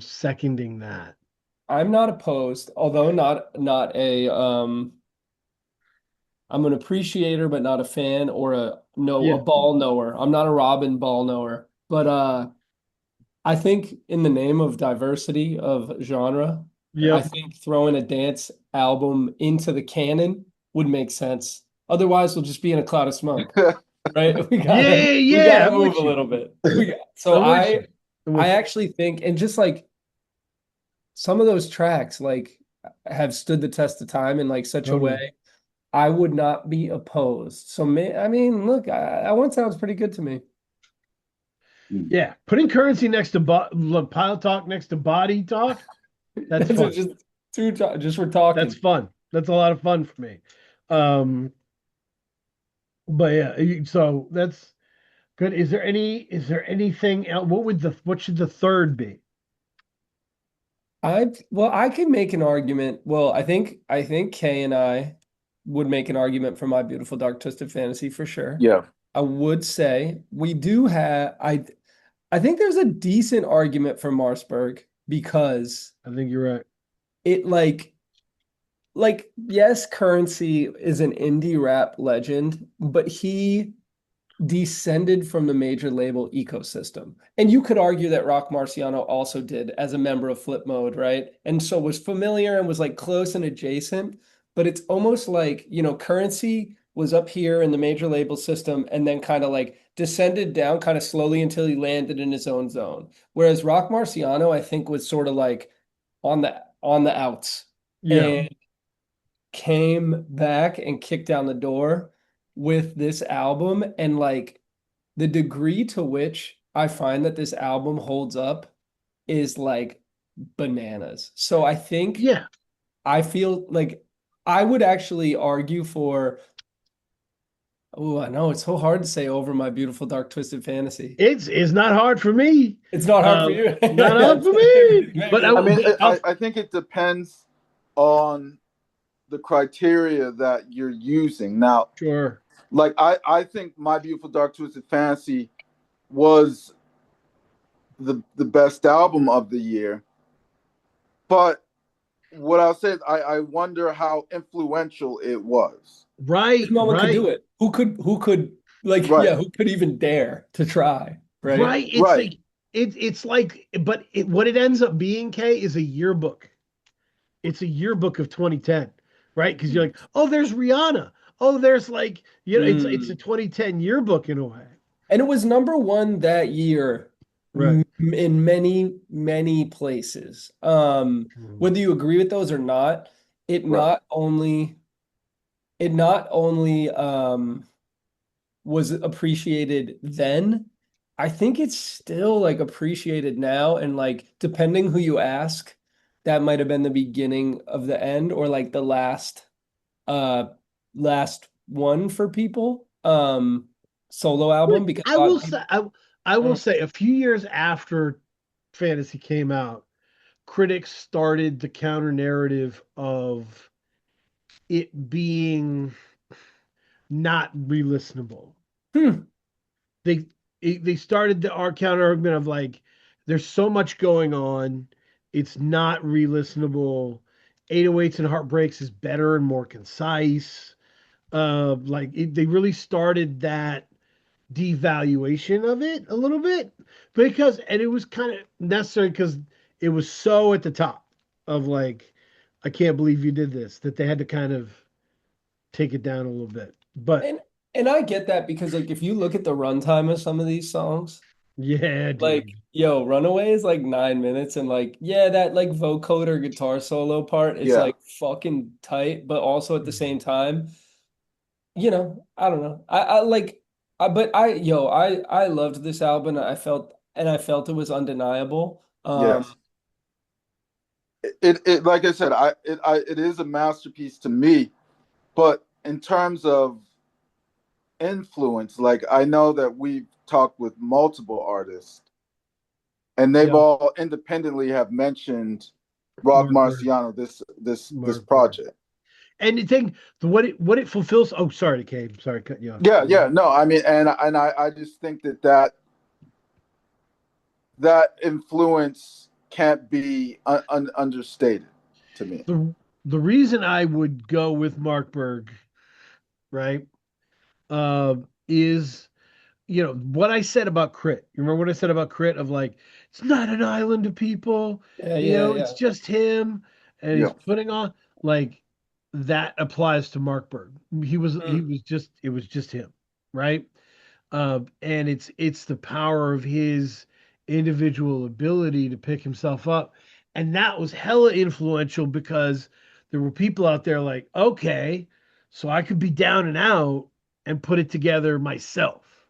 seconding that. I'm not opposed, although not a I'm an appreciator but not a fan or a Yeah. ball knower. I'm not a Robin ball knower, but I think in the name of diversity of genre, I Yep. think throwing a dance album into the canon would make sense. Otherwise, we'll just be in a cloud of smoke, right? We gotta Yeah, we yeah, gotta I'm move a with you. little bit. So I'm with you. I'm I with you. actually think, and just like some of those tracks like have stood the test of time in like such a Totally. way, I would not be opposed. So I mean, look, that one sounds pretty good to me. Yeah. Putting Currency next to Pilot Talk next to Body Talk, that's That's fun. just just we're That's talking. fun. That's a lot of fun for me. Um, but yeah, so that's good. Is there anything else? What should the third be? I could make an argument. Well, I think Kay and I would make an argument for My Beautiful Dark Twisted Fantasy for sure. Yeah. I would say we do have I think there's a decent argument for Marsburg because I think you're right. it yes, Currency is an indie rap legend, but he descended from the major label ecosystem. And you could argue that Rock Marciano also did as a member of Flip Mode, right? And so was familiar and was like close and adjacent. But it's almost like, Currency was up here in the major label system and then kind of like descended down kind of slowly until he landed in his own zone. Whereas Rock Marciano, I think, was sort of like on the outs Yeah. and came back and kicked down the door with this album, and like the degree to which I find that this album holds up is like bananas. So Yeah. I feel like I would actually argue for, oh, I know it's so hard to say over My Beautiful Dark Twisted Fantasy. It's not hard for me. It's not hard for you. Not hard for me. But I mean, I'll, I think it depends on the criteria that you're using. Now, sure. Like I think My Beautiful Dark Twisted Fantasy was the best album of the year. But what I'll say is I wonder how influential it was. Right, No one could right, do it. Who could like Right, yeah, who could even dare to try, right? right. It's right, like it's like, but what it ends up being, Kay, is a yearbook. It's a yearbook of 2010, right? Because you're like, oh, there's Rihanna. Oh, there's like, it's a Mm. 2010 yearbook in a way. And it was number one that year Right. in many, many places. Whether you agree with those or not, it right. not only it not only was appreciated then, I think it's still like appreciated now. And like depending who you ask, that might have been the beginning of the end or like the uh last one for people. Solo album because I a lot will of say, people I will uh, say, a few years after Fantasy came out, critics started the counter narrative of it being not re-listenable. hmm, They they started the our counter argument of like, there's so much going on, it's not re-listenable. 808s and Heartbreaks is better and more concise. They really started that devaluation of it a little bit, and it was kind of necessary because it was so at the top of like, I can't believe you did this, that they had to kind of take it down a little bit. But and and I get that because like if you look at the runtime of some of these songs, yeah, like dude. yo, Runaway is like 9 minutes and like yeah, that like vocoder guitar solo part is Yeah. like fucking tight, but also at the same time, I don't know. I like but I loved this album. I felt it was undeniable. Yes. It like I said, it is a masterpiece to me. But in terms of influence, like I know that we've talked with multiple artists, and they've Yeah, all independently have mentioned Rock Mark Bird, Marciano this Mark Bird. project. And the thing, what it fulfills. Oh, sorry, Cade. Sorry, cut you off. Yeah, yeah, no, I mean, and I just think that influence can't be understated to me. The reason I would go with Mark Berg, right, is, what I said about Crit. You remember what I said about Crit of like, it's not an island of people, Yeah, yeah, it's yeah. just him, and he's Yeah. putting on like, that applies to Mark Berg. He Mm. was just it was just him, right? And it's the power of his individual ability to pick himself up, and that was hella influential because there were people out there like, okay, so I could be down and out and put it together myself.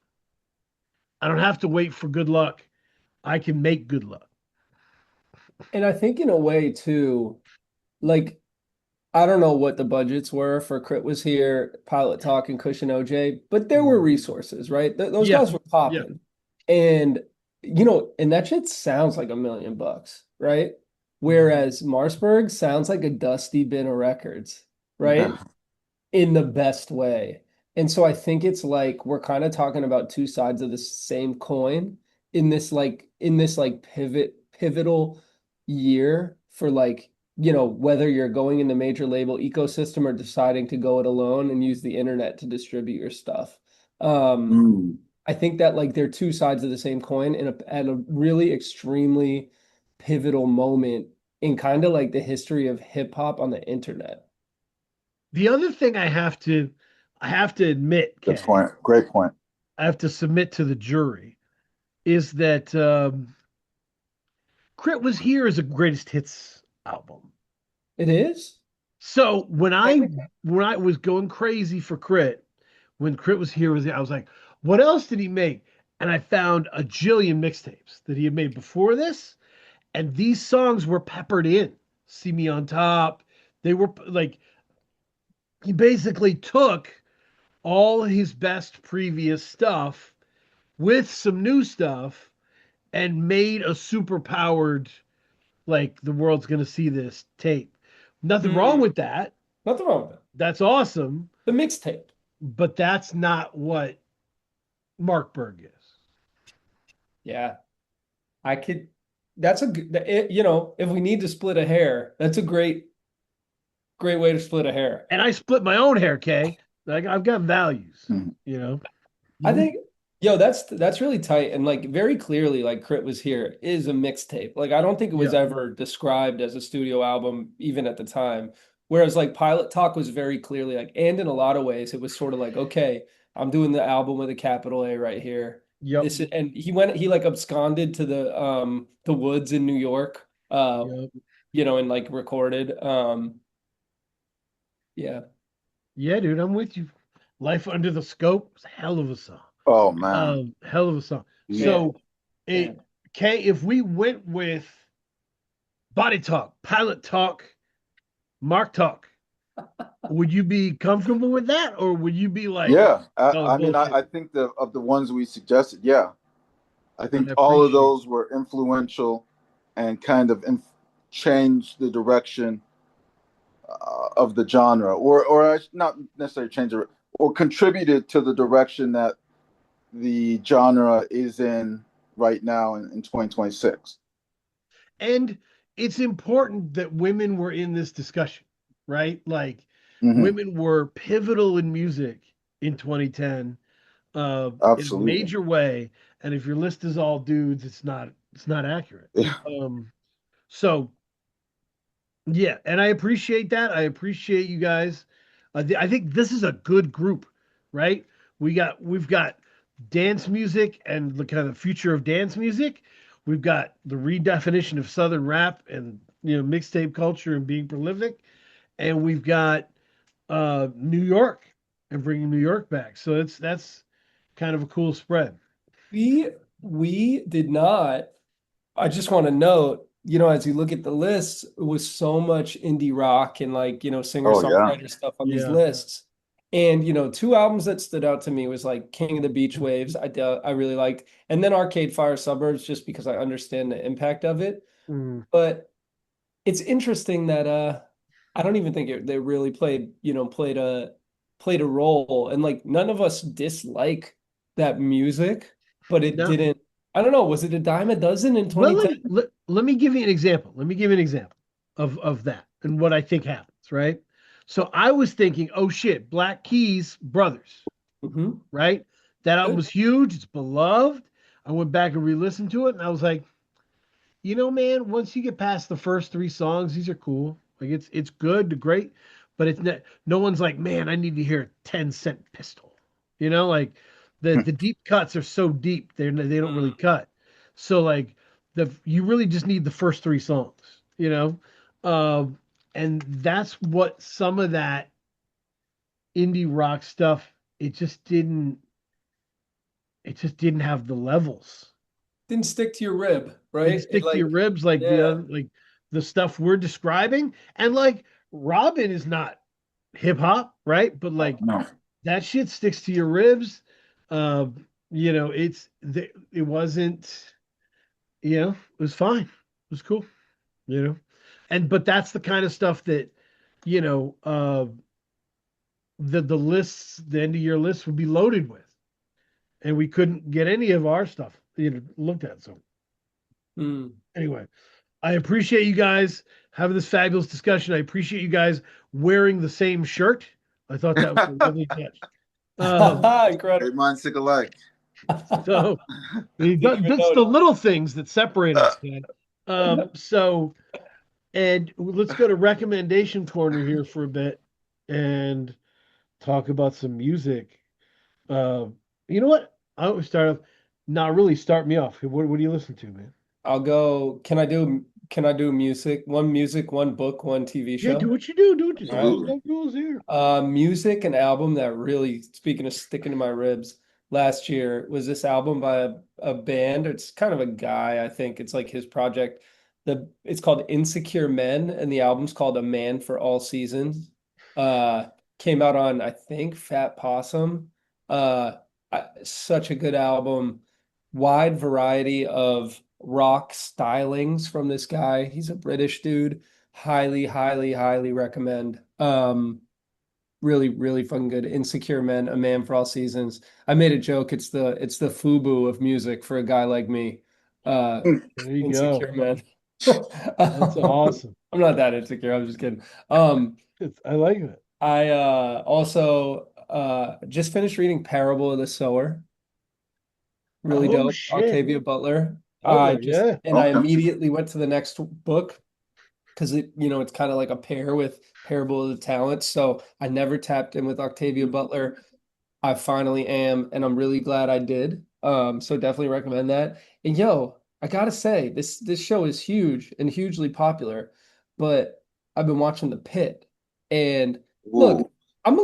I don't have to wait for good luck. I can make good luck. And I think in a way too, like I don't know what the budgets were for Crit Was Here, Pilot Talk, and Cushion OJ, but there were resources, right? Those Yeah, guys were yeah. popping. And and that shit sounds like $1 million, right? Whereas Marsburg sounds like a dusty bin of records, right? Yeah. In the best way. And so I think it's like we're kind of talking about two sides of the same coin in this like pivotal year for like, whether you're going in the major label ecosystem or deciding to go it alone and use the internet to distribute your stuff. Um, Mm. I think that like they're two sides of the same coin at a really extremely pivotal moment in kind of like the history of hip hop on the internet. The other thing I have to admit, Good Kay, point. Great point. I have to submit to the jury, is that Crit Was Here is a greatest hits album. It is? So when I was going crazy for Crit, when Crit Was Here, I was like, what else did he make? And I found a jillion mixtapes that he had made before this, and these songs were peppered in. See Me on Top. They were like, he basically took all his best previous stuff with some new stuff and made a super powered, like, the world's gonna see this tape. Nothing wrong Mm, with that. nothing wrong with it. That's awesome. The mixtape. but that's not what Mark Berg is. Yeah. I could, that's a good, you know, if we need to split a hair, that's a great way to split a hair. And I split my own hair, Kay. Like I've got values, Mhm. you know. I think, yo, that's really tight. And like very clearly, like Crit Was Here is a mixtape. Like I don't think it was Yeah. ever described as a studio album, even at the time. Whereas like Pilot Talk was very clearly like, and in a lot of ways, it was sort of like, okay, I'm doing the album with a capital A right here. Yep. And he like absconded to the woods in New York, Yep. you know, and like recorded. Yeah. Yeah, dude, I'm with you. Life Under the Scope was a hell of a song. Oh man. Hell of a song. Yeah. So, Kay, if we went with Body Talk, Pilot Talk, Mark Talk, would you be comfortable with that, or would you be like, Yeah. oh, I mean, bullshit? I think of the ones we suggested, yeah. I think I all of appreciate those were influential and kind of changed the direction of the genre, not necessarily change it, or contributed to the direction that the genre is in right now in 2026. And it's important that women were in this discussion, right? Like Mm-hmm. women were pivotal in music in 2010, in a Absolutely. major way. And if your list is all dudes, it's not accurate. Yeah. So yeah, and I appreciate that. I appreciate you guys. I think this is a good group, right? We've got dance music and the kind of future of dance music. We've got the redefinition of Southern rap and mixtape culture and being prolific, and we've got New York and bringing New York back. So that's kind of a cool spread. We did not. I just want to note, you know, as you look at the lists, it was so much indie rock and like, you know, Oh yeah. singer-songwriter stuff on these Yeah. lists. And, you know, two albums that stood out to me was like King of the Beach Waves. I really liked, and then Arcade Fire Suburbs, just because I understand the impact of it. Mm. But it's interesting that I don't even think they really played a role. And like none of us dislike that music, but it No, didn't. I don't know. Was it a dime a dozen in well, 2010? let me give you an example. Let me give you an example of that and what I think happens, right? So I was thinking, oh shit, Black Keys Brothers, Mm-hmm. right? That album Good. was huge. It's beloved. I went back and re-listened to it, and I was like, man, once you get past the first three songs, these are cool. Like it's good, great, but it's not, no one's like, man, I need to hear a 10 Cent Pistol. Like the deep cuts are so deep, they don't really cut. So like you really just need the first three songs. And that's what some of that indie rock stuff, it just didn't have the levels. Didn't stick to your rib, Didn't right? It stick to like, your ribs like the yeah. other, like the stuff we're describing. And like Robin is not hip hop, right? But like No. that shit sticks to your ribs. Uh, it wasn't, it was fine. It was cool, you know. But that's the kind of stuff that, you know, uh the end of year lists would be loaded with. And we couldn't get any of our stuff, looked at. So Mm. anyway, I appreciate you guys having this fabulous discussion. I appreciate you guys wearing the same shirt. I thought that was a lovely touch. Great Incredible. minds think alike. So Didn't even that's the notice. little things that separate us, man. So, and let's go to recommendation corner here for a bit and talk about some music. Uh, you know what? I always start off. Not really. Start me off. What do you listen to, man? I'll go. Can I do music, one book, one TV Yeah, do show? what you do. Do what you All do. right. There's no rules here. Music, an album that really, speaking of sticking to my ribs, last year was this album by a band. It's kind of a guy, I think. It's like his project. It's called Insecure Men, and the album's called A Man for All Seasons. Uh, Came out on, I think, Fat Possum. Such a good album. Wide variety of rock stylings from this guy. He's a British dude. Highly, highly, highly recommend. really, really fucking good. Insecure Men, A Man for All Seasons. I made a joke. It's the FUBU of music for a guy like me. There you go. Insecure Men. That's awesome. I'm not that insecure. I'm just kidding. I like it. I also just finished reading Parable of the Sower. Really Oh dope. shit. Octavia Butler. I Butler, just yeah. and I Okay. immediately went to the next book because it's kind of like a pair with Parable of the Talents. So I never tapped in with Octavia Butler. I finally am, and I'm really glad I did. So definitely recommend that. And yo, I gotta say, this show is huge and hugely popular, but I've been watching The Pit, and look, Ooh. I'm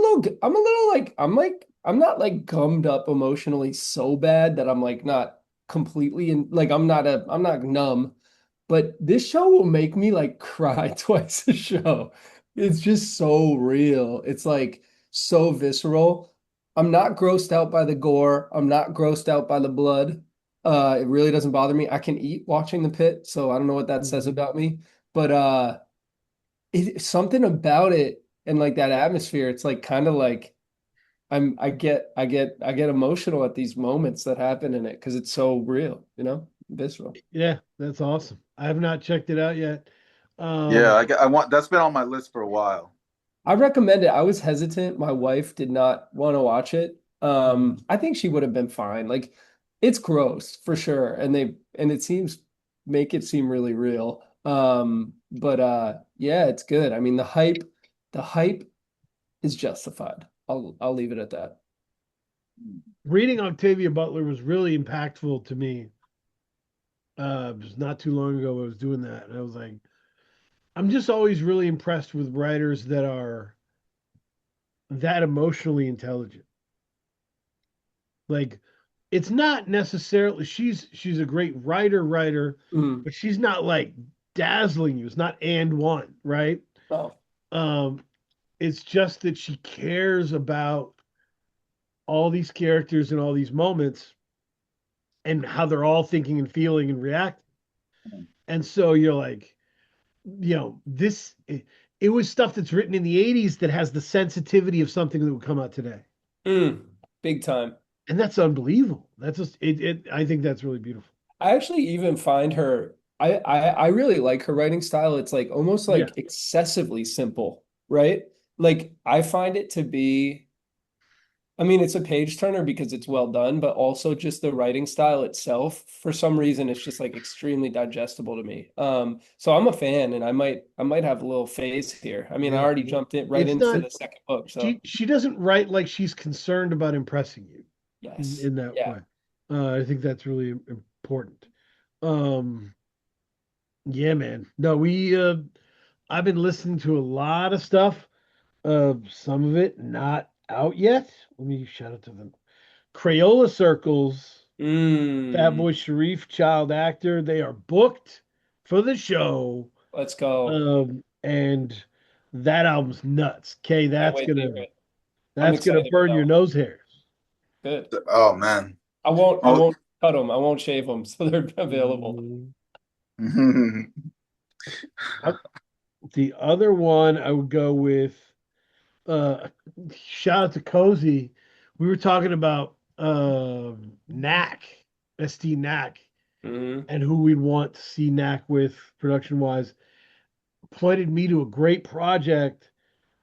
not like gummed up emotionally so bad that I'm like not completely in like I'm not numb, but this show will make me like cry twice a show. It's just so real. It's like so visceral. I'm not grossed out by the gore. I'm not grossed out by the blood. It really doesn't bother me. I can eat watching The Pit, so I don't know what that says Mhm. about me. But something about it and like that atmosphere, it's like kind of like I get emotional at these moments that happen in it because it's so real, visceral. Yeah, that's awesome. I have not checked it out yet. Yeah, Um, I want that's been on my list for a while. I recommend it. I was hesitant. My wife did not want to watch it. mhm. I think she would have been fine. Like it's gross for sure. And it seems make it seem really real. But yeah, it's good. I mean the hype is justified. I'll leave it at that. Reading Octavia Butler was really impactful to me. It was not too long ago I was doing that, and I was like, I'm just always really impressed with writers that are that emotionally intelligent. Like, it's not necessarily she's a great writer, Mm. but she's not like dazzling you. It's not and one, right? Oh, Um, it's just that she cares about all these characters and all these moments and how they're all thinking and feeling and reacting. And so you're like, it was stuff that's written in the 80s that has the sensitivity of something that would come out today. big time. And that's unbelievable. That's just I think that's really beautiful. I actually even find her I really like her writing style. It's like almost Yeah. like excessively simple, right? Like I find it to be I mean, it's a page turner because it's well done, but also just the writing style itself, for some reason, it's just like extremely digestible to me. So I'm a fan and I might have a little phase here. I mean, I Yeah. already jumped in right It's into not the second book, so she doesn't write like she's concerned about impressing you yes. in that Yeah. way. I think that's really important. Um, yeah, man. No, we I've been listening to a lot of stuff. Some of it not out yet. Let me shout out to them. Crayola Circles, Fat Mm, Boy Sharif, child actor. They are booked for the show. let's go. And that album's nuts. Okay, Can't wait to hear it. I'm that's gonna excited burn your now. nose hairs. Good. Oh man. I Oh, won't cut them. I won't shave them, so they're available. Mhm. Uh, The other one I would go with uh shout out to Cozy. We were talking about Knack, SD Knack, Hmm. and who we'd want to see Knack with production wise. Pointed me to a great project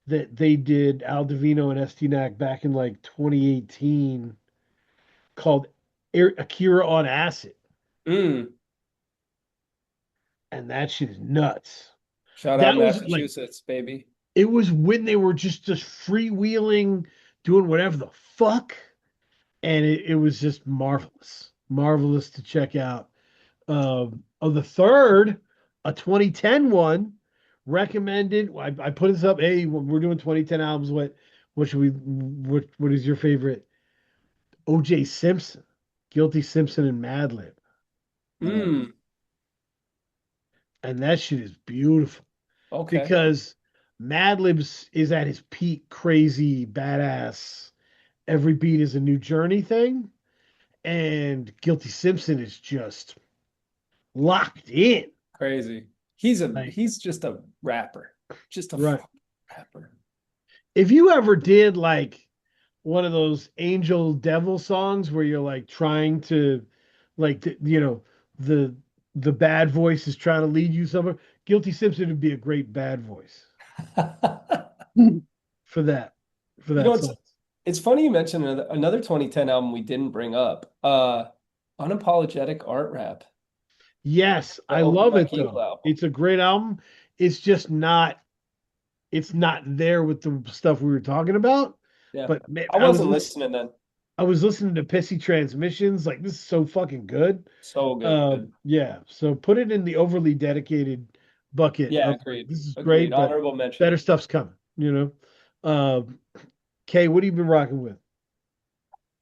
that they did, Al Divino and SD Knack, back in like 2018 called Akira on Acid. Mm. And that shit is nuts. Shout out That was like Massachusetts, baby. it was when they were just freewheeling, doing whatever the fuck, and it was just marvelous to check out. Of the third, a 2010 one recommended. I put this up. Hey, we're doing 2010 albums. What should we? What is your favorite? O.J. Simpson, Guilty Simpson, and Madlib, Mm. and that shit is beautiful Okay. because Madlib's is at his peak, crazy, badass. Every beat is a new journey thing, and Guilty Simpson is just locked in. Crazy. Like He's just a rapper. Just a right. fucking rapper. If you ever did like one of those angel devil songs where you're like trying to the the bad voice is trying to lead you somewhere, Guilty Simpson would be a great bad voice for that You know, song. it's funny you mentioned another 2010 album we didn't bring up. Unapologetic Art Rap, Yes, the I Open love it Mike Eagle though. album. It's a great album. It's just not it's not there with the stuff we were talking about. Yeah. But man, I wasn't listening then. I was listening to Pissy Transmissions. Like, this is so fucking good. So good. Yeah. So put it in the overly dedicated bucket Yeah, of like, agreed. this is Agreed. great, but Honorable mention. better stuff's coming, you know? Kay, what have you been rocking with?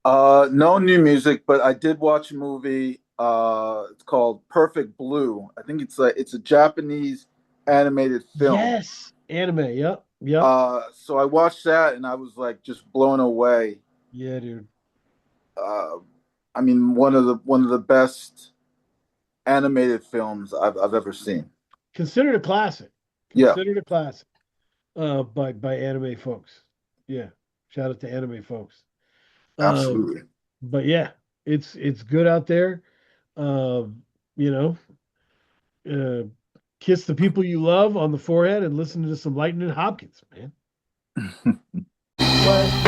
No new music, but I did watch a movie. It's called Perfect Blue. I think it's a Japanese animated film. Yes, anime. Yep. Yep. So I watched that and I was like just blown away. Yeah, dude. Uh, I mean, one of the best animated films I've ever seen. Considered a classic. Yeah, Considered a classic. By anime folks. Yeah. Shout out to anime folks. absolutely. But yeah, it's good out there. You know, uh, kiss the people you love on the forehead and listen to some Lightning Hopkins, man. What?